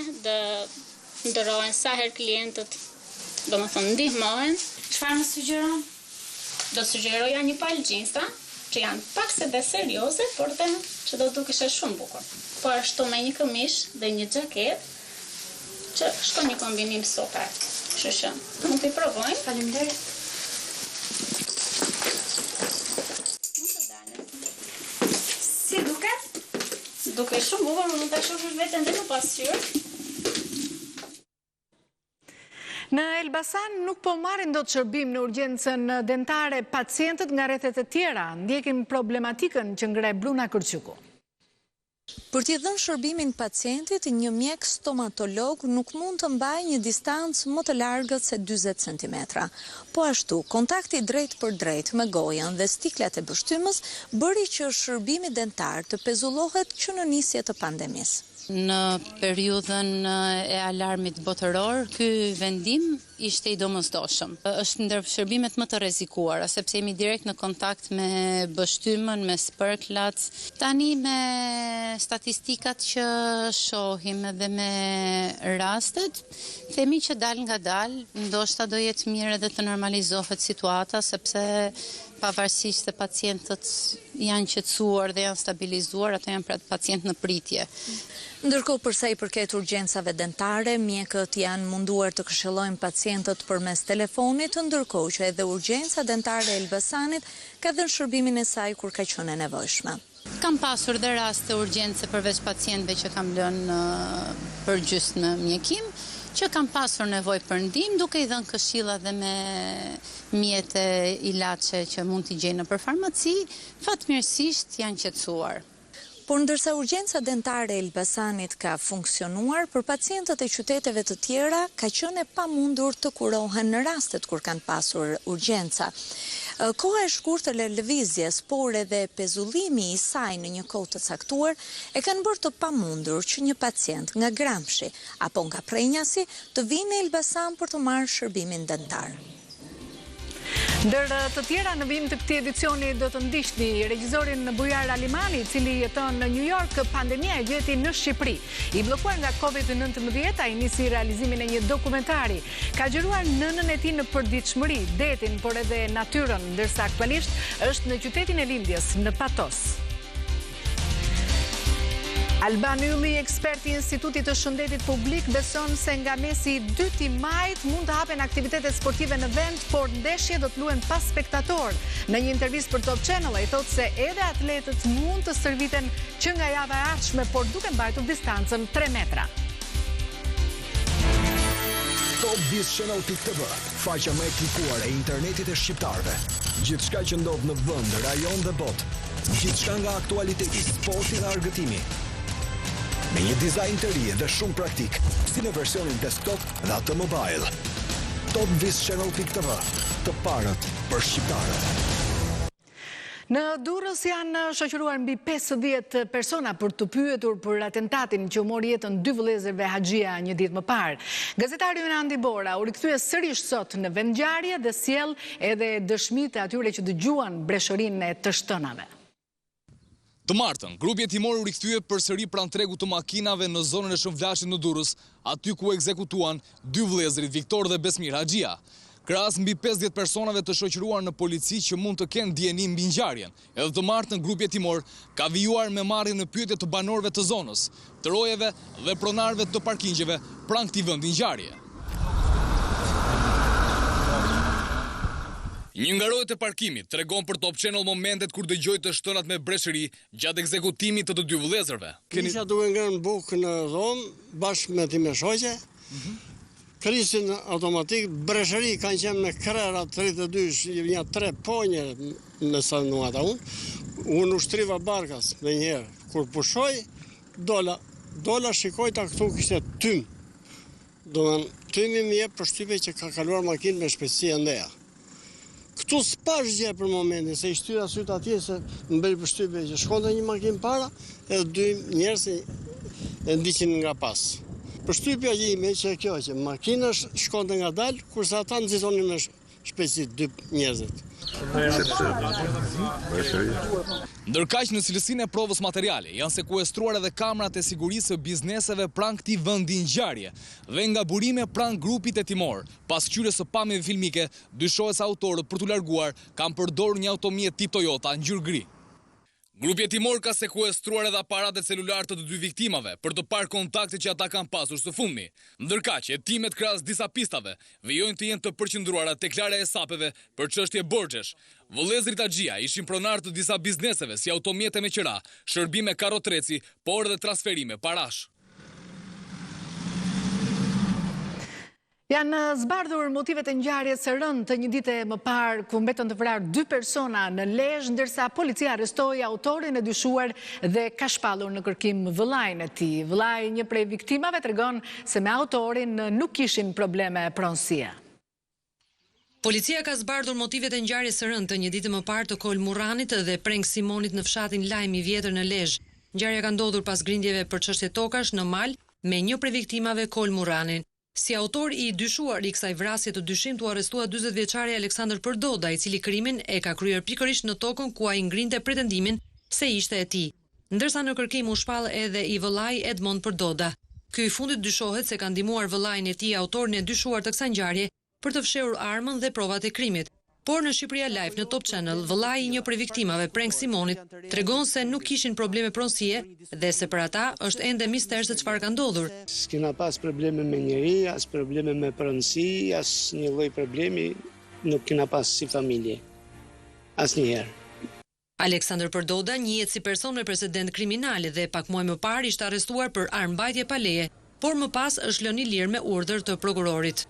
Speaker 25: ndërohen sa herë klientët, domethënë ndihmohen.
Speaker 10: Çfarë më sugjeron?
Speaker 25: Do sugjeroja një palë gjinsa, që janë pak se dhe serioze, por dhe që do dukeshe shumë bukur. Po ashtu me një këmish dhe një xhaket, që shkon një kombinim super. Kështu që mund t'i provojnë.
Speaker 10: Faleminderit. Si duket?
Speaker 25: Duke shumë bukur, mund ta shohësh veten dhe në pasqyrë.
Speaker 1: Në Elbasan nuk po marrin dot shërbim në urgjencën dentare pacientët nga rrethet e tjera. Ndjekim problematikën që ngre Bruna Kërçyku.
Speaker 4: Për t'i dhënë shërbimin pacientit, një mjek stomatolog nuk mund të mbajë një distancë më të largët se 40 cm. Po ashtu, kontakti drejt për drejt me gojën dhe stiklat e bështymës bëri që shërbimi dentar të pezullohet që në nisje të pandemisë.
Speaker 22: Në periudhën e alarmit botëror, ky vendim ishte i domosdoshëm. Është ndër shërbimet më të rrezikuara, sepse jemi direkt në kontakt me bështymën, me spërklat. Tani me statistikat që shohim dhe me rastet, themi që dal nga dal, ndoshta do jetë mirë edhe të normalizohet situata, sepse pavarësisht se pacientët janë qetësuar dhe janë stabilizuar, ato janë pacient në pritje.
Speaker 4: Ndërkohë për sa i përket urgjencave dentare, mjekët janë munduar të këshillojnë pacientët përmes telefonit, ndërkohë që edhe urgjenca dentare e Elbasanit ka dhënë shërbimin e saj kur ka qenë e nevojshme.
Speaker 22: Kam pasur dhe raste urgjence përveç pacientëve që kam lënë për gjysmë në mjekim, që kam pasur nevojë për ndihmë, duke i dhënë këshilla dhe me mjete ilaçe që mund t'i gjejnë nëpër farmaci, fatmirësisht janë qetësuar.
Speaker 4: Por ndërsa urgjenca dentare e Elbasanit ka funksionuar, për pacientët e qyteteve të tjera ka qenë e pamundur të kurohen në rastet kur kanë pasur urgjenca. Koha e shkurtër e lëvizjes, por edhe pezullimi i saj në një kohë të caktuar e kanë bërë të pamundur që një pacient nga Gramshi apo nga Prenjasi të vinë në Elbasan për të marrë shërbimin dentar.
Speaker 1: Ndër të tjera në vim të këtij edicioni do të ndiqni regjisorin Bujar Alimani, i cili jeton në New York. Pandemia e gjeti në Shqipëri. I bllokuar nga COVID-19, ai nisi realizimin e një dokumentari. Ka gjëruar nënën e tij në përditshmëri, detin, por edhe natyrën, ndërsa aktualisht është në qytetin e lindjes, në Patos. Alban Ylli, eksperti i Institutit të Shëndetit Publik, beson se nga mesi i 2 majit mund të hapen aktivitetet sportive në vend, por ndeshje do të luhen pa spektator. Në një intervistë për Top Channel, ai thotë se edhe atletët mund të stërviten që nga java e ardhshme, por duke mbajtur distancën 3 metra.
Speaker 5: Top20channel.tv, faqja më e klikuar e internetit e shqiptarëve. Gjithçka që ndodh në vend, rajon dhe botë. Gjithçka nga aktualiteti, sporti dhe argëtimi. Me një dizajn të ri dhe shumë praktik, si në versionin desktop dhe atë mobile. Top20channel.tv, të parët për shqiptarët.
Speaker 1: Në Durrës janë shoqëruar mbi 50 persona për të pyetur për atentatin që mori jetën 2 vëllezërve haxhia një ditë më parë. Gazetari Andi Bora u rikthye sërish sot në vendngjarje dhe sjell edhe dëshmitë e atyre që dëgjuan breshërinë e të shtënave.
Speaker 6: Të martën, grupi hetimor u rikthye përsëri pranë tregut të makinave në zonën e Shënvlashit në Durrës, aty ku ekzekutuan 2 vëllezërit Viktor dhe Besmir Haxhia. Krahas mbi 50 personave të shoqëruar në polici që mund të kenë dieni mbi ngjarjen. Edhe të martën, grupi hetimor ka vijuar me marrjen në pyetje të banorëve të zonës, të rojeve dhe pronarëve të parkingjeve pranë këtij vendi ngjarje. Një nga rojët e parkimit tregon për Top Channel momentet kur dëgjoi të shtënat me breshëri gjatë ekzekutimit të 2 vëllezërve.
Speaker 8: Kisha duke ngrënë bukë në dhomë, bashkë me ti me shoqe, krisin automatik, breshëri kanë qenë me krera 32, një 3 ponje me sa nuata unë. Unë ushtriva barkas me njëherë. Kur pushoj, dola shikoj ta këtu kishte tym. Domethënë, tymi më jep përshtypje që ka kaluar makinë me shpejtësi e ndeja. Këtu s'pash gjë për momentin, se i shtyra syt atje se më bëri përshtypje që shkonte një makinë para edhe 2 njerëz e ndiqin nga pas. Përshtypja ime që e kjo që makina shkonte nga dalë, kurse ata nxitonin me shpejtësi 2 njerëzit.
Speaker 6: Ndërkaq në cilësinë e provës materiale janë sekuestruar edhe kamerat e sigurisë së bizneseve pranë këtij vendi ngjarje dhe nga burime pranë grupit hetimor. Pas qyrjes së pamjeve filmike, dyshohet se autorët për t'u larguar kanë përdorur një automjet tip Toyota ngjyrë gri. Grupi hetimor ka sekuestruar edhe aparatet celular të dy viktimave për të parë kontakte që ata kanë pasur së fundmi. Ndërkaq, hetimet krahas disa pistave vijojnë të jenë të përqendruara tek larja e sapeve për çështje borxhesh. Vëllezërit Axhia ishin pronar të disa bizneseve si automjete me qira, shërbime karrotreci, por edhe transferime parash.
Speaker 1: Janë zbardhur motivet e ngjarjes së rënd të një dite më parë ku mbetën të vrarë 2 persona në Lezhë, ndërsa policia arrestoi autorin e dyshuar dhe ka shpallur në kërkim vëllain e tij. Vëllai një prej viktimave tregon se me autorin nuk kishin probleme pronësie.
Speaker 7: Policia ka zbardhur motivet e ngjarjes së rënd të një dite më parë të Kol Murranit dhe Preng Simonit në fshatin Lajme i Vjetër në Lezhë. Ngjarja ka ndodhur pas grindjeve për çështje tokash në mal me një prej viktimave Kol Murranin. Si autor i dyshuar i kësaj vrasje të dyshim u arrestua 40 vjeçari Aleksandër Përdoda, i cili krimin e ka kryer pikërisht në tokën ku ai ngrinte pretendimin se ishte e tij. Ndërsa në kërkim u shpall edhe i vëllai Edmond Përdoda. Ky i fundit dyshohet se ka ndihmuar vëllain e tij, autorin e dyshuar të kësaj ngjarje, për të fshehur armën dhe provat e krimit. Por në Shqipëria Live në Top Channel, vëllai i një prej viktimave, Preng Simonit, tregon se nuk kishin probleme pronësie dhe se për ata është ende mister se çfarë ka ndodhur.
Speaker 8: S'kena pas probleme me njeri, as probleme me pronësi, as një lloj problemi nuk kena pas si familje. Asnjëherë.
Speaker 7: Aleksandër Përdoda njihet si person me precedent kriminal dhe pak muaj më parë ishte arrestuar për armbajtje pa leje, por më pas është lënë i lirë me urdhër të prokurorit.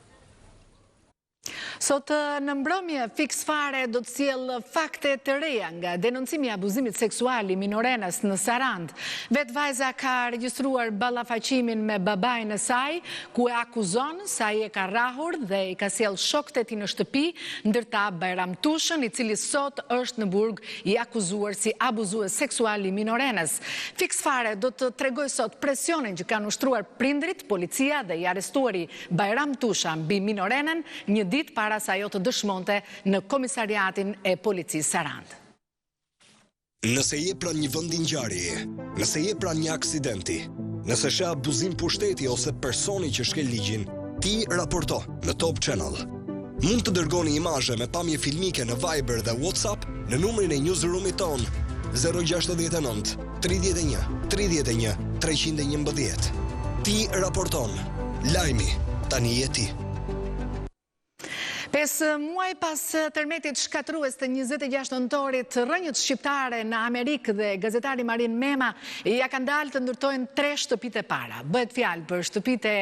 Speaker 1: Sot në mbrëmje, Fiks Fare do të sjellë fakte të reja nga denoncimi i abuzimit seksual i minorenës në Sarand. Vet vajza ka regjistruar ballafaqimin me babain e saj, ku e akuzon se ai e ka rrahur dhe i ka sjellë shokët e tij në shtëpi, ndërta Bajram Tushën, i cili sot është në burg, i akuzuar si abuzues seksual i minorenës. Fiks Fare do të tregoj sot presionin që kanë ushtruar prindrit, policia dhe i arrestuari Bajram Tusha mbi minorenën një ditë para sa ajo të dëshmonte në komisariatin e policisë Sarand.
Speaker 5: Nëse je pranë një vendi ngjarjeje, nëse je pranë një aksidenti, nëse sheh abuzim pushteti ose personi që shkel ligjin, ti raporto në Top Channel. Mund të dërgoni imazhe me pamje filmike në Viber dhe WhatsApp në numrin e newsroomit ton 069 31 31 311. Ti raporton. Lajmi tani je ti.
Speaker 1: 5 muaj pas tërmetit shkatrues të 26 nëntorit, rrënjët shqiptare në Amerikë dhe gazetari Marin Mema ja kanë dalë të ndërtojnë 3 shtëpit e para. Bëhet fjalë për shtëpit e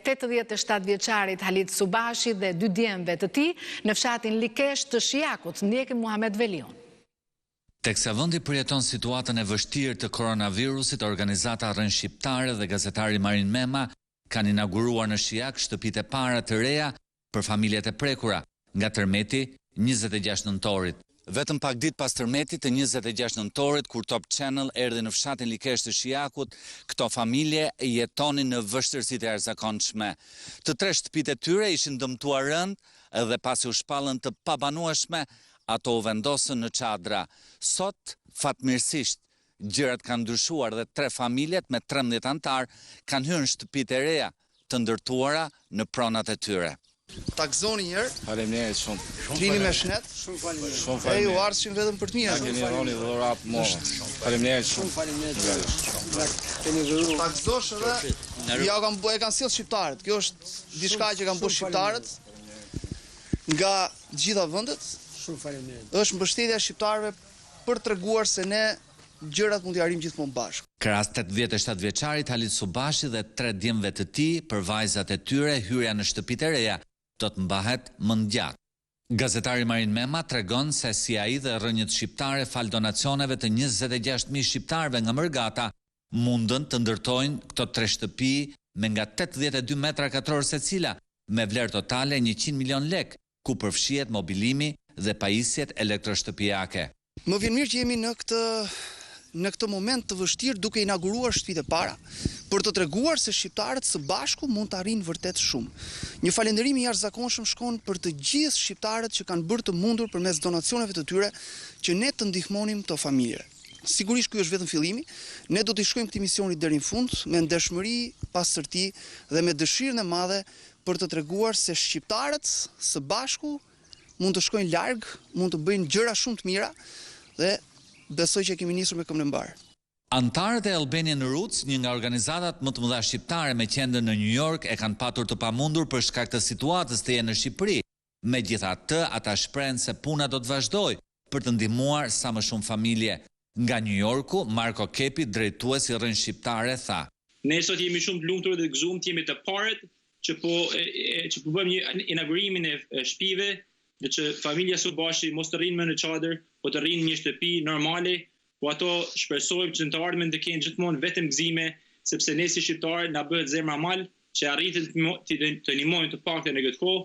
Speaker 1: 87 vjeçarit Halit Subashi dhe 2 djemve të tij në fshatin Likesh të Shijakut, ndjekim Muhamet Velion.
Speaker 9: Teksa vendi përjeton situatën e vështirë të koronavirusit, organizata Rrën Shqiptare dhe gazetari Marin Mema kanë inauguruar në Shijak shtëpit e para të reja për familjet e prekura nga tërmeti 26 nëntorit. Vetëm pak ditë pas tërmetit të 26 nëntorit, kur Top Channel erdhi në fshatin Likesh të Shijakut, këto familje jetonin në vështirësitë e arzakonshme. Të 3 shtëpitë e tyre ishin dëmtuar rënd dhe pasi u shpallën të pabanueshme, ato u vendosën në çadra. Sot, fatmirësisht, gjërat kanë ndryshuar dhe 3 familjet me 13 antar kanë hyrë në shtëpitë e reja të ndërtuara në pronat e tyre.
Speaker 14: Ta gëzoni njërë.
Speaker 9: Faleminderit shumë.
Speaker 14: Vini me shnet.
Speaker 9: Shumë
Speaker 14: faleminderit. E ju ardhshim vetëm për të mirë.
Speaker 9: Keni roni dhurat morë. Faleminderit shumë.
Speaker 14: Ta gëzosh edhe ja e kanë sjellë shqiptarët. Kjo është diçka që kanë bërë shqiptarët nga gjitha vendet.
Speaker 8: Shumë faleminderit.
Speaker 14: Është mbështetja e shqiptarëve për treguar se ne gjërat mund t'i arrijmë gjithmonë bashkë.
Speaker 9: Krahas 87 vjeçarit Halit Subashi dhe 3 djemve të tij, për vajzat e tyre, hyrja në shtëpitë e reja do të mbahet më gjatë. Gazetari Marin Mema tregon se si ai dhe rrënjët shqiptare fal donacioneve të 26.000 shqiptarëve nga Mërgata mundën të ndërtojnë këto 3 shtëpi me nga 82 metra katror secila, me vlerë totale 100 milion lek, ku përfshihet mobilimi dhe pajisjet elektroshtëpiake.
Speaker 14: Më vjen mirë që jemi në këtë moment të vështirë duke inauguruar shtëpitë e para për të treguar se shqiptarët së bashku mund të arrijnë vërtet shumë. Një falënderim i jashtëzakonshëm shkon për të gjithë shqiptarët që kanë bërë të mundur përmes donacioneve të tyre që ne të ndihmonim këto familje. Sigurisht ky është vetëm fillimi, ne do të shkojmë këtij misioni deri në fund me ndeshmëri, pastërti dhe me dëshirën e madhe për të treguar se shqiptarët së bashku mund të shkojnë larg, mund të bëjnë gjëra shumë të mira dhe besoj që kemi nisur me këmbën e mbar.
Speaker 9: Antarët e Albanian Roots, një nga organizatat më të mëdha shqiptare me qendër në New York, e kanë patur të pamundur për shkak të situatës të jenë në Shqipëri. Megjithatë, ata shprehen se puna do të vazhdojë për të ndihmuar sa më shumë familje. Nga New Yorku, Marko Kepi, drejtuesi i rrën shqiptare, tha:
Speaker 11: Ne sot jemi shumë të lumtur dhe gëzuar të jemi të parët që po bëjmë një inaugurimin e shtëpive, dhe që familja së bashki mos të rrinë më në çadër, po të rrinë në një shtëpi normale, po ato shpresojmë që në të ardhmen të kenë gjithmonë vetëm gëzime, sepse ne si shqiptarë na bëhet zemra mal që arritin të ndihmojmë të paktën në këtë kohë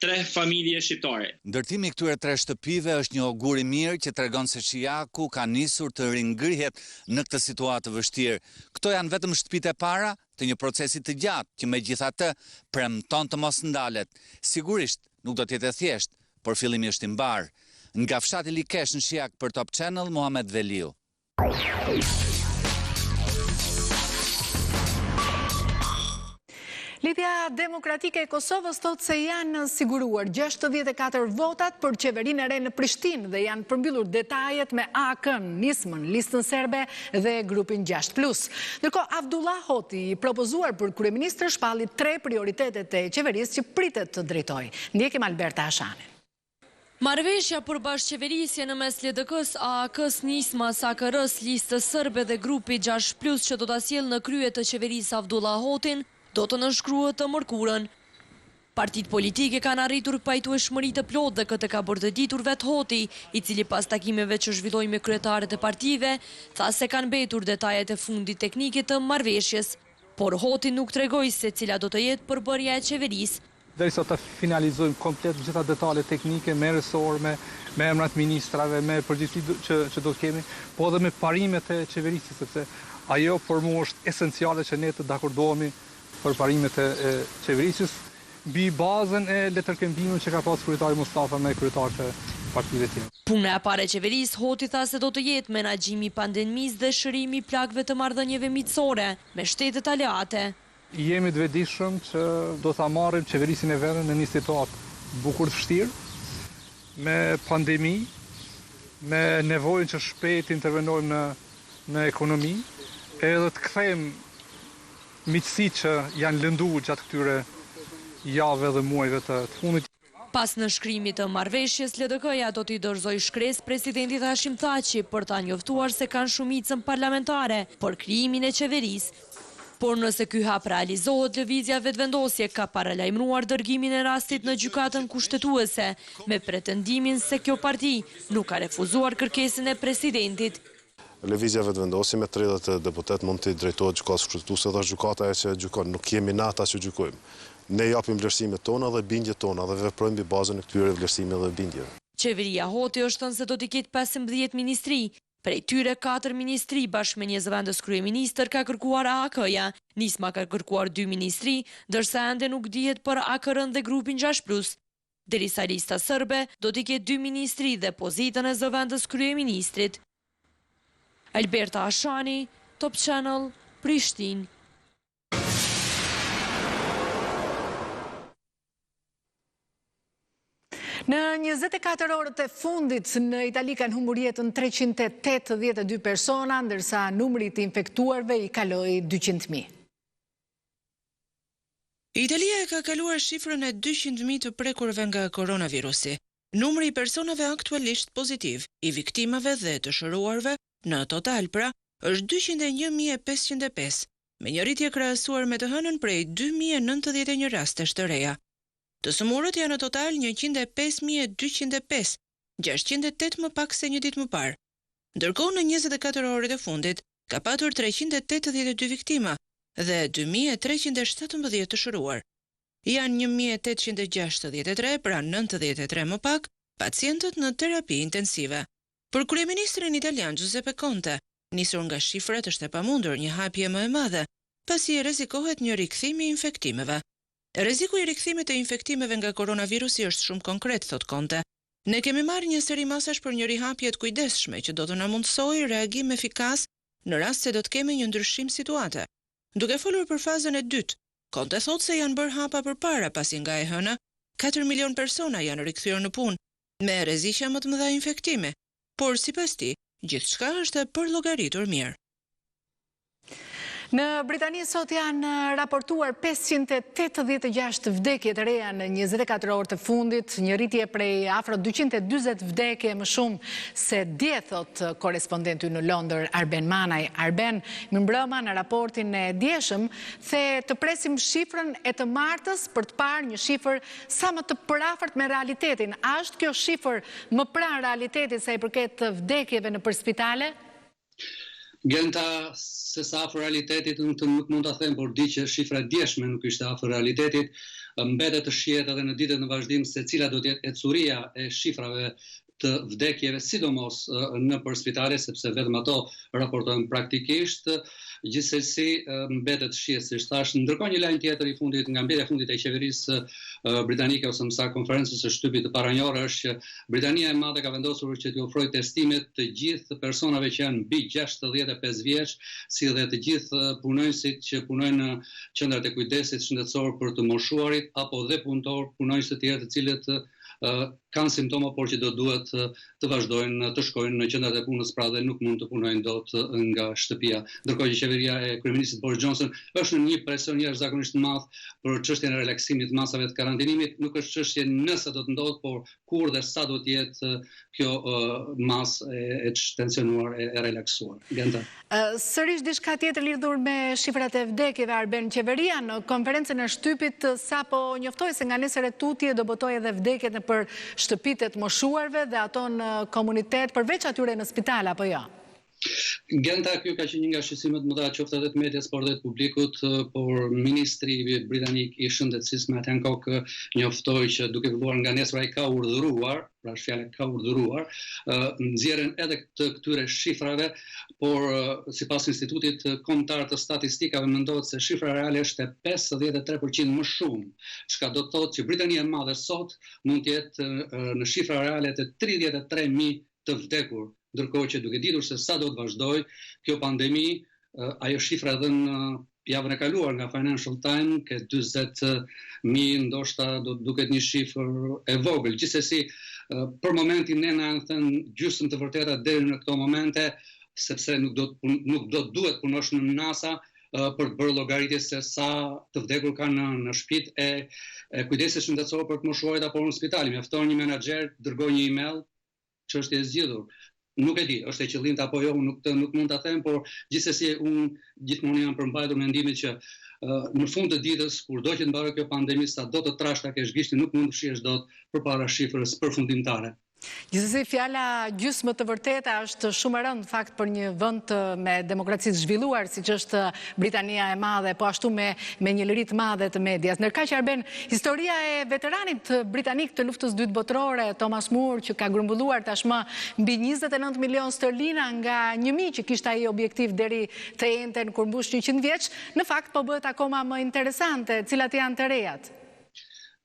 Speaker 11: 3 familje shqiptare.
Speaker 9: Ndërtimi i këtyre 3 shtëpive është një augur i mirë që tregon se Shijaku ka nisur të ringrihet në këtë situatë të vështirë. Këto janë vetëm shtëpitë e para të një procesi të gjatë që megjithatë premton të mos ndalet. Sigurisht nuk do të jetë thjesht, por fillimi është i mbar. Nga fshati Likesh në Shijak për Top Channel, Muhamet Veliu.
Speaker 1: Lidhja Demokratike e Kosovës thotë se janë siguruar 64 votat për qeverinë e re në Prishtinë dhe janë përmbyllur detajet me AK-n, nismën, listën serbe dhe grupin 6+. Ndërkohë, Abdullah Hoti, i propozuar për kryeministër, shpalli 3 prioritetet e qeverisë që pritet të drejtojë. Ndjekim Alberta Ashanin.
Speaker 15: Marrëveshja për bashkëqeverisje në mes LDK-s, AK-s, nismas, AKR-s, listës serbe dhe grupi 6+ që do ta sjellë në krye të qeverisë Abdullah Hotin, do të nënshkruhet të mërkurën. Partitë politike kanë arritur pajtueshmëri të plotë dhe këtë ka bërë të ditur vetë Hoti, i cili pas takimeve që zhvilloi me kryetarët e partive, tha se kanë mbetur detajet e fundit teknike të marrëveshjes, por Hoti nuk tregoi se cila do të jetë përbërja e qeverisë.
Speaker 16: Derisa të finalizojmë komplet gjitha detajet teknike me resor, me emrat ministrave, me përgjegjësi që do të kemi, po edhe me parimet e qeverisë, sepse ajo për mua është esenciale që ne të dakordohemi për parimet e qeverisës, mbi bazën e letërkëmbimit që ka pas kryetari Mustafa me kryetarët e partive tjera.
Speaker 15: Puna e parë e qeverisë, Hoti tha se do të jetë menaxhimi i pandemisë dhe shërimi i plagëve të marrëdhënieve miqësore me shtetet aleate.
Speaker 16: Jemi të vetëdijshëm që do ta marrim qeverisin e vendit në një situatë bukur të vështirë, me pandemi, me nevojën që shpejt intervenojmë në ekonomi, edhe të kthejmë miqësi që janë lënduar gjatë këtyre javëve dhe muajve të fundit.
Speaker 15: Pas në shkrimit të marrëveshjes, LDK-ja do t'i dorëzoj shkresë presidentit Hashim Thaçi për ta njoftuar se kanë shumicën parlamentare për krijimin e qeverisë. Por nëse ky hap realizohet, lëvizja vetëvendosje ka paralajmëruar dërgimin e rastit në gjykatën kushtetuese, me pretendimin se kjo parti nuk ka refuzuar kërkesën e presidentit.
Speaker 17: Lëvizja vetëvendosje me 30 deputet mund të drejtohet gjykatës kushtetuese dhe gjykata e që gjykon. Nuk jemi ne ata që gjykojmë. Ne japim vlerësimet tona dhe bindjet tona dhe veprojmë mbi bazën e këtyre vlerësimeve dhe bindjeve.
Speaker 15: Qeveria Hoti është thënë se do të ketë 15 ministri. Prej tyre 4 ministri bashkë me një zëvendës kryeministër ka kërkuar AK-ja, nisma ka kërkuar 2 ministri, ndërsa ende nuk dihet për AKR-n dhe grupin 6+. Derisa lista serbe do t'i ketë 2 ministri dhe pozitën e zëvendës kryeministrit. Alberta Ashani, Top Channel, Prishtinë.
Speaker 1: Në 24 orët e fundit në Itali kanë humbur jetën 382 persona, ndërsa numri i infektuarve i kaloi 200.000.
Speaker 18: Italia ka kaluar shifrën e 200.000 të prekurve nga koronavirusi. Numri i personave aktualisht pozitiv, i viktimave dhe të shëruarve, në total pra, është 201.505, me një rritje krahasuar me të hënën prej 2091 rastesh të reja. Të sëmurët janë në total 105.205, 608 më pak se një ditë më parë. Ndërkohë në 24 orët e fundit, ka patur 382 viktima dhe 2.317 të shëruar. Janë 1.863, pra 93 më pak, pacientët në terapi intensive. Për kryeministrin italian Giuseppe Conte, nisur nga shifrat është e pamundur një hapje më e madhe, pasi rrezikohet një rikthim i infektimeve. Rreziku i rikthimit të infektimeve nga koronavirusi është shumë konkret, thot Conte. Ne kemi marrë një seri masash për një rihapje të kujdesshme që do të na mundsojë reagim efikas në rast se do të kemi një ndryshim situate. Duke folur për fazën e dytë, Conte thot se janë bërë hapa përpara, pasi nga e hëna 4 milion persona janë rikthyer në punë me rreziqe më të mëdha infektimi. Por sipas tij, Gjithçka është për llogaritur mirë.
Speaker 1: Në Britani sot janë raportuar 586 vdekje të reja në 24 orë të fundit, një rritje prej afro 240 vdekje më shumë se dje, thot korespondenti në Londër Arben Manaj. Arben, më mbrëma në raportin e djeshëm, the të presim shifrën e të martës për të parë një shifër sa më të përafërt me realitetin. A është kjo shifër më pranë realitetit sa i përket të vdekjeve në për spitale?
Speaker 12: Gjenta se sa afër realitetit nuk mund ta them, por di që shifra e djeshme nuk ishte afër realitetit. Mbetet të shihet edhe në ditët në vazhdim se cila do të jetë ecuria e shifrave të vdekjeve, sidomos në për spitale, sepse vetëm ato raportojnë praktikisht. Gjithsesi mbetet shihet, si thash. Ndërkohë një lajm tjetër i fundit nga mbledhja e fundit e qeverisë britanike ose më saktë konferencës së shtypit të paranjore është që Britania e Madhe ka vendosur që t'i ofrojë testimet të gjithë personave që janë mbi 65 vjeç, si dhe të gjithë punonjësit që punojnë në qendrat e kujdesit shëndetësor për të moshuarit apo dhe punonjës të tjerë të cilët kanë simptoma, por që do duhet të vazhdojnë të shkojnë në qendrat e punës, pra dhe nuk mund të punojnë dot nga shtëpia. Ndërkohë që qeveria e kryeministit Boris Johnson është në një presion jashtëzakonisht të madh për çështjen e relaksimit të masave të karantinimit. Nuk është çështje nëse do të ndodhë, por kur dhe sa do të jetë kjo masë e tensionuar e relaksuar. Genta.
Speaker 1: Sërish diçka tjetër lidhur me shifrat e vdekjeve, Arben. Qeveria në konferencën e shtypit sapo njoftoi se nga nesër e tutje do botojë edhe vdekjet për shtëpitë të moshuarve dhe ato në komunitet, përveç atyre në spital, apo jo?
Speaker 12: Genta, kjo ka qenë një nga shqetësimet më të qoftë edhe të medias, por dhe të publikut, por ministri britanik i shëndetësisë Matt Hancock njoftoi që duke filluar nga nesër ai ka urdhëruar, pra fjala ka urdhëruar, nxjerrjen edhe të këtyre shifrave, por sipas Institutit Kombëtar të Statistikave mendohet se shifra reale është 53% më shumë, çka do të thotë që Britania e Madhe sot mund të jetë në shifra reale të 33.000 të vdekur. Ndërkohë që duke ditur se sa do të vazhdoj kjo pandemi, ajo shifra edhe në javën e kaluar nga Financial Times, ke 40.000, ndoshta do të duket një shifër e vogël. Gjithsesi, për momentin ne na thënë gjysmë të vërteta deri në këto momente, sepse nuk do duhet punosh në NASA për të bërë llogaritje se sa të vdekur kanë në shtëpitë e kujdesit shëndetësor për të moshuarit apo në spital. Mjafton një menaxher, dërgoj një email, çështje e zgjidhur. Nuk e di, është e qëllimit apo jo, nuk mund ta them, por gjithsesi unë gjithmonë jam përmbajtur mendimit që në fund të ditës, kur do që të mbarojë kjo pandemi, sa do të trashta kesh gishtin, nuk mund të fshihesh dot përpara shifrës përfundimtare.
Speaker 1: Gjithsesi, fjala gjysmë të vërteta është shumë e rëndë në fakt për një vend me demokraci të zhvilluar, siç është Britania e Madhe, po ashtu me një lëri të madhe të medias. Ndërkaq që Arben, historia e veteranit britanik të luftës së dytë botërore, Thomas Moore, që ka grumbulluar tashmë mbi 29 milion sterlina nga 1000 që kishte ai objektiv deri të enten kur mbush 100 vjeç, në fakt po bëhet akoma më interesante, cilat janë të rejat.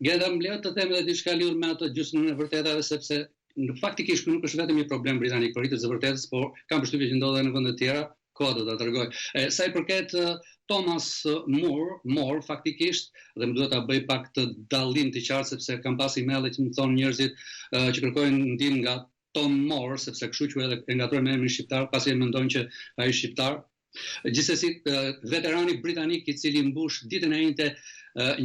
Speaker 12: Gjeda, më lejo të them edhe diçka lidhur me ato gjysmën e vërtetave, sepse faktikisht nuk është vetëm një problem britanik për rritjes së vërtetës, por kam përshtypjen që ndodhet në vende të tjera, koha do ta tregoj. Sa i përket Thomas Moore faktikisht, dhe më duhet ta bëj pak të dallim të qartë sepse kam pas emailë që më thonë njerëzit që kërkojnë ndihmë nga Tom Moore, sepse kështu që edhe e ngatrojnë me emrin shqiptar, pasi e mendojnë që ai është shqiptar. Gjithsesi, veterani britanik i cili mbush ditën e njëjtë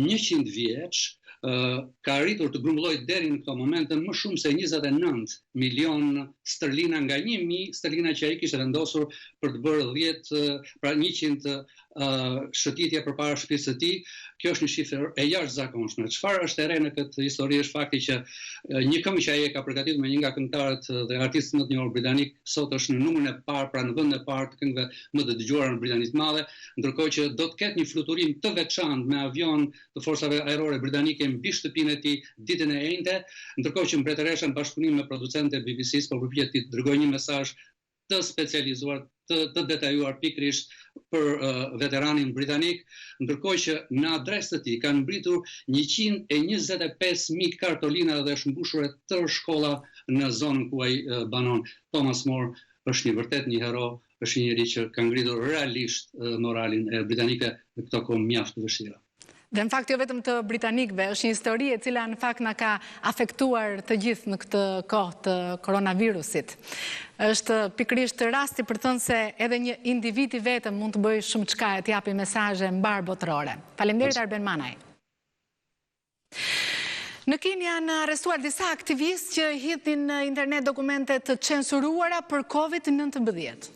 Speaker 12: 100 vjeç, ka arritur të grumbullojë deri në këto momente më shumë se 29 milion sterlina nga 1000 sterlina që ai kishte vendosur për të bërë 100 shëtitje përpara shtëpisë së tij. Kjo është një shifër e jashtëzakonshme. Çfarë është e re në këtë histori është fakti që një këngë që ai e ka përgatitur me një nga këngëtarët dhe artistët më të njohur britanik sot është në numrin e parë, pra në vendin e parë të këngëve më të dëgjuara në Britaninë të Madhe, ndërkohë që do të ketë një fluturim të veçantë me avion të forcave ajrore britanike mbi shtëpinë e tij ditën e njëjtë, ndërkohë që mbretëresha në bashkëpunim me producentët e BBC-s po përpiqet të dërgojë një mesazh të specializuar, të detajuar pikërisht për veteranin britanik, ndërkohë që në adresë të tij kanë mbritur 125.000 kartolina dhe është mbushur tërë shkolla në zonën ku ai banon. Thomas Moore është një vërtet një hero, është një njeri që ka ngritur realisht moralin e britanikëve në këto kohë mjaft të vështira.
Speaker 1: Dhe në fakt jo vetëm të britanikëve, është një histori e cila në fakt na ka afektuar të gjithë në këtë kohë të koronavirusit. Është pikërisht rasti për thënë se edhe një individ i vetëm mund të bëjë shumë çka e të japi mesazhe mbar botërore. Faleminderit Arben Manaj. Në Kinë janë arrestuar disa aktivistë që hidhin në internet dokumente të censuruara për COVID-19.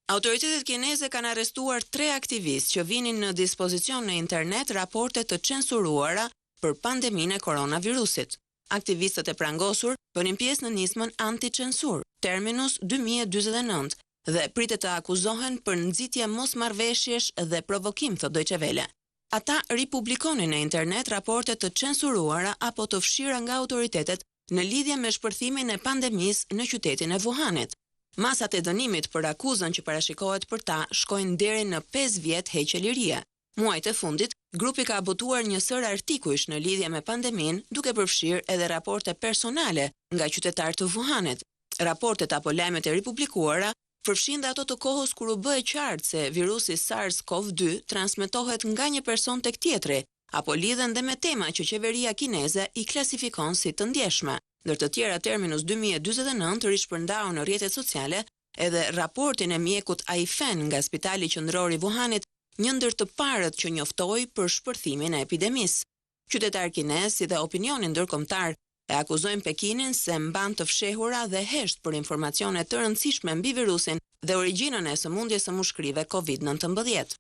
Speaker 2: Autoritetet kineze kanë arrestuar 3 aktivistë që vinin në dispozicion në internet raporte të censuruara për pandeminë e koronavirusit. Aktivistët e prangosur bënin pjesë në nismën anti-censur, Terminus 2049, dhe pritet të akuzohen për nxitje mosmarrveshjesh dhe provokim, thot Deutsche Welle. Ata ripublikonin në internet raporte të censuruara apo të fshira nga autoritetet në lidhje me shpërthimin e pandemisë në qytetin e Wuhanit. Masat e dënimit për akuzën që parashikohet për ta shkojnë deri në 5 vjet heqje lirie. Muajt e fundit, grupi ka botuar një sër artikujsh në lidhje me pandemin, duke përfshirë edhe raporte personale nga qytetarë të Wuhanit. Raportet apo lajmet e ripublikuara përfshin dhe ato të kohës kur u bë e qartë se virusi SARS-CoV-2 transmetohet nga një person tek tjetri, apo lidhen dhe me tema që qeveria kineze i klasifikon si të ndjeshme. Ndër të tjera Terminus 2049 rishpërndau në rrjetet sociale edhe raportin e mjekut Aifen nga Spitali Qendror i Wuhanit, një ndër të parët që njoftoi për shpërthimin e epidemisë. Qytetar kinez si dhe opinionin ndërkombëtar e akuzojnë Pekinin se mban të fshehura dhe hesht për informacione të rëndësishme mbi virusin dhe origjinën e sëmundjes së mushkrive COVID-19.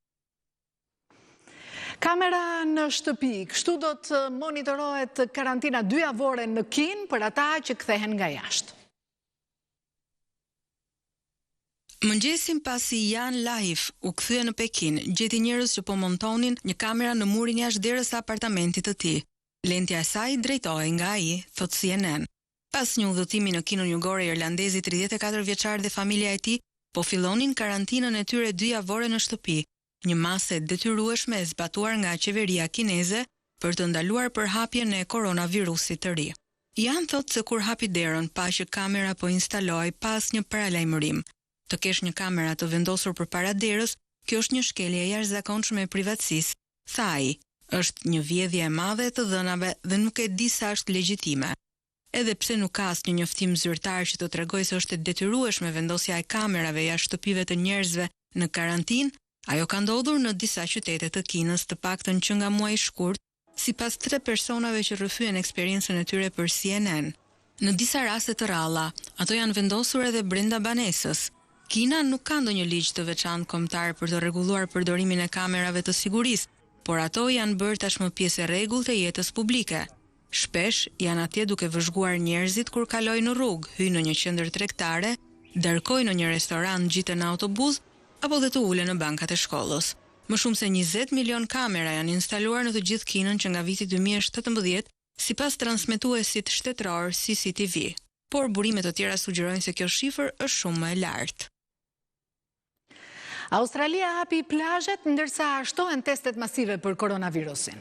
Speaker 1: Kamera në shtëpi, kështu do të monitorohet karantina 2 javore në Kinë për ata që kthehen nga jashtë.
Speaker 13: Mëngjesin pasi Jan Laif u kthye në Pekin, gjeti njerëz që po montonin një kamera në murin jashtë derës së apartamentit të tij. Lentja e saj drejtohej nga ai, thot CNN. Pas një udhëtimi në Kinën Jugore, irlandezi 34 vjeçar dhe familja e tij po fillonin karantinën e tyre 2 javore në shtëpi, një masë e detyrueshme e zbatuar nga qeveria kineze për të ndaluar përhapjen e koronavirusit të ri. Jan thot se kur hapi derën, pa që kamera po instalohej pas një paralajmërim. Të kesh një kamera të vendosur përpara derës, kjo është një shkelje e jashtëzakonshme e privatësisë, tha ai. Është një vjedhje e madhe të dhënave dhe nuk e di sa është legjitime. Edhe pse nuk ka asnjë njoftim zyrtar që të tregojë se është e detyrueshme vendosja e kamerave jashtë shtëpive të njerëzve në karantinë, ajo ka ndodhur në disa qytete të Kinës, të paktën që nga muaji i shkurt, sipas 3 personave që rrëfyen eksperiencën e tyre për CNN. Në disa raste të rralla, ato janë vendosur edhe brenda banesës. Kina nuk ka ndonjë ligj të veçantë kombëtar për të rregulluar përdorimin e kamerave të sigurisë, por ato janë bërë tashmë pjesë e rregullt të jetës publike. Shpesh janë atje duke vëzhguar njerëzit kur kalojnë në rrugë, hyjnë në një qendër tregtare, darkojnë në një restoran, ngjiten në autobus apo dhe të ulen në bankat e shkollës. Më shumë se 20 milion kamera janë instaluar në të gjithë Kinën që nga viti 2017, sipas transmetuesit shtetëror CCTV. Por burime të tjera sugjerojnë se kjo shifër është shumë më e lartë.
Speaker 1: Australia hapi plazhet ndërsa shtohen testet masive për koronavirusin.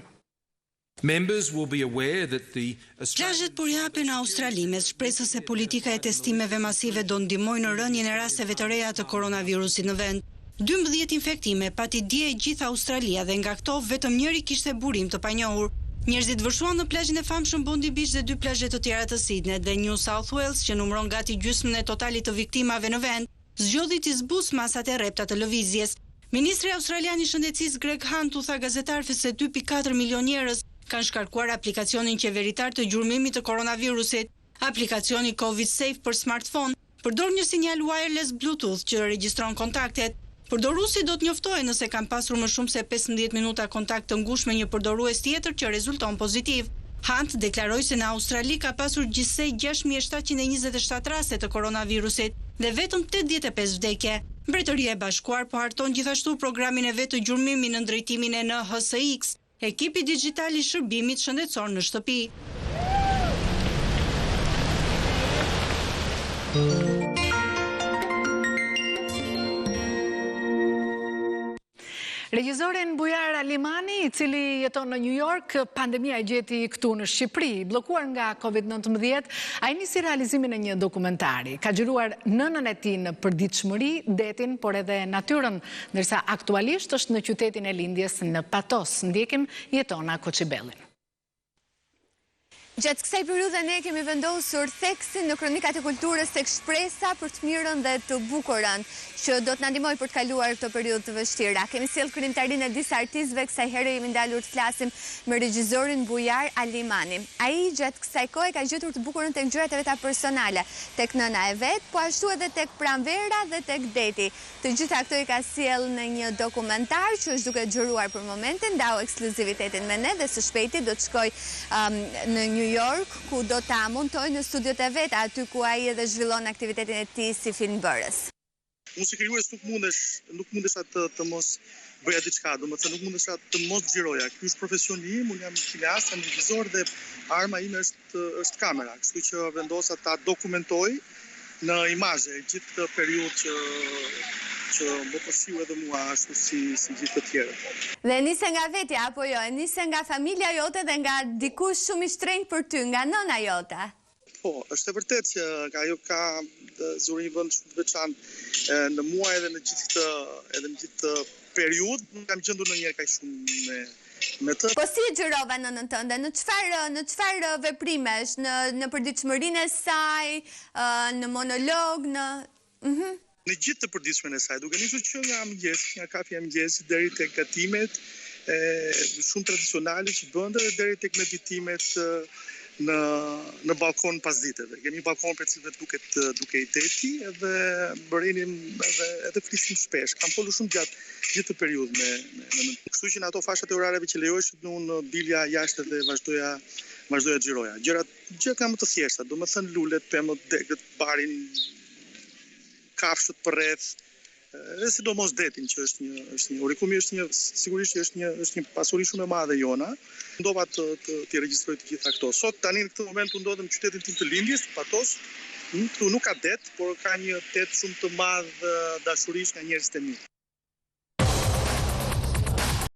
Speaker 19: Plazhet po japin në Australi me shpresën se politika e testimeve masive do ndihmojë në rënien e rasteve të reja të koronavirusit në vend. 12 infektime pati dje e gjithë Australia dhe nga këto vetëm njëri kishte burim të panjohur. Njerëzit vërshuan në plazhin e famshëm Bondi Beach dhe 2 plazhe të tjera të Sydney dhe New South Wales, që numëron gati gjysmën e totalit të viktimave në vend, zgjodhi të zbus masat e rrepta të lëvizjes. Ministri australian i shëndetësisë Greg Hunt u tha gazetarëve se 2.4 milion njerëz kanë shkarkuar aplikacionin qeveritar të gjurmimit të koronavirusit. Aplikacioni COVID Safe për smartphone përdor një sinjal wireless Bluetooth që regjistron kontaktet. Përdoruesi do të njoftohen nëse kanë pasur më shumë se 15 minuta kontakt të ngushtë me një përdorues tjetër që rezulton pozitiv. Hunt deklaroi se në Australi ka pasur gjithsej 6.727 raste të koronavirusit dhe vetëm 85 vdekje. Mbretëria e Bashkuar po harton gjithashtu programin e vet të gjurmimit në drejtimin e NHSX, ekipi digjital i shërbimit shëndetësor në shtëpi.
Speaker 1: Regjizorin Bujar Alimani, i cili jeton në New York, pandemia e gjeti këtu në Shqipëri, blokuar nga COVID-19, ai nisi realizimin e një dokumentari. Ka xhiruar nënën e tij në përditshmëri, detin, por edhe natyrën, ndërsa aktualisht është në qytetin e lindjes në Patos. Ndjekim Jetona Koçibellin.
Speaker 3: Gjatë kësaj periudhe ne kemi vendosur theksin në kronikat e kulturës tek shpresa për të mirën dhe të bukurën, që do të na ndihmojë për të kaluar këtë periudhë të vështirë. Kemi sjellë krijimtarinë e disa artistëve, kësaj here jemi ndalur të flasim me regjizorin Bujar Alimani. Ai gjatë kësaj kohe ka gjetur të bukurën tek gjërat e veta personale, tek nëna e vet, po ashtu edhe tek pranvera dhe tek deti. Të gjitha këto i ka sjellë në një dokumentar që është duke xhiruar për momentin, ndau ekskluzivitetin me ne dhe së shpejti do të shkoj në New York, ku do ta montoj në studiot e veta, aty ku ai edhe zhvillon aktivitetin e tij si filmbërës.
Speaker 20: Unë si krijues nuk mundesha të mos bëja diçka, domethënë nuk mundesha të mos xhiroja. Ky është profesioni im, unë jam kineast, jam regjisor dhe arma ime është kamera, kështu që vendosa ta dokumentoj në imazhe gjithë këtë periudhë që më përshiu edhe mua ashtu si gjithë të tjerë.
Speaker 3: Dhe nise nga vetja, apo jo? Nise nga familja jote dhe nga dikush shumë i shtrenjtë për ty, nga nëna jote?
Speaker 20: Po, është e vërtet që ajo ka zuri vend shumë të veçantë në mua edhe në gjithë periudhë. Nuk kam gjendur ndonjëherë kaq shumë me të.
Speaker 3: Po si e xhirova nënën tënde? Në çfarë veprimesh? Në përditshmërinë e saj, në monolog,
Speaker 20: Në gjithë të përditshmërinë e saj, duke nisur që nga mëngjesi, nga kafja e mëngjesit deri tek gatimet shumë tradicionale që bënte dhe deri tek meditimet në balkon pas ditëve. Kemi balkon për cilëve duke i deti edhe bërinim edhe flisim shpesh. Kam folur shumë gjatë gjithë të periudhë me kështu që në ato fashat e orareve që lejoheshin unë dilja jashtë dhe vazhdoja xhiroja. Gjëra kam më të thjeshta, domethënë lulet, pemët, degët, barin, kafshët përreth, dhe sidomos detin që është një urikumi sigurisht që është një pasuri shumë e madhe jona. Ndova të regjistroj të gjitha këto. Sot tani në këtë moment u ndodhem në qytetin tim të lindjes, Patos. Këtu nuk ka det, por ka një det shumë të madh dashurish nga njerëzit e mi.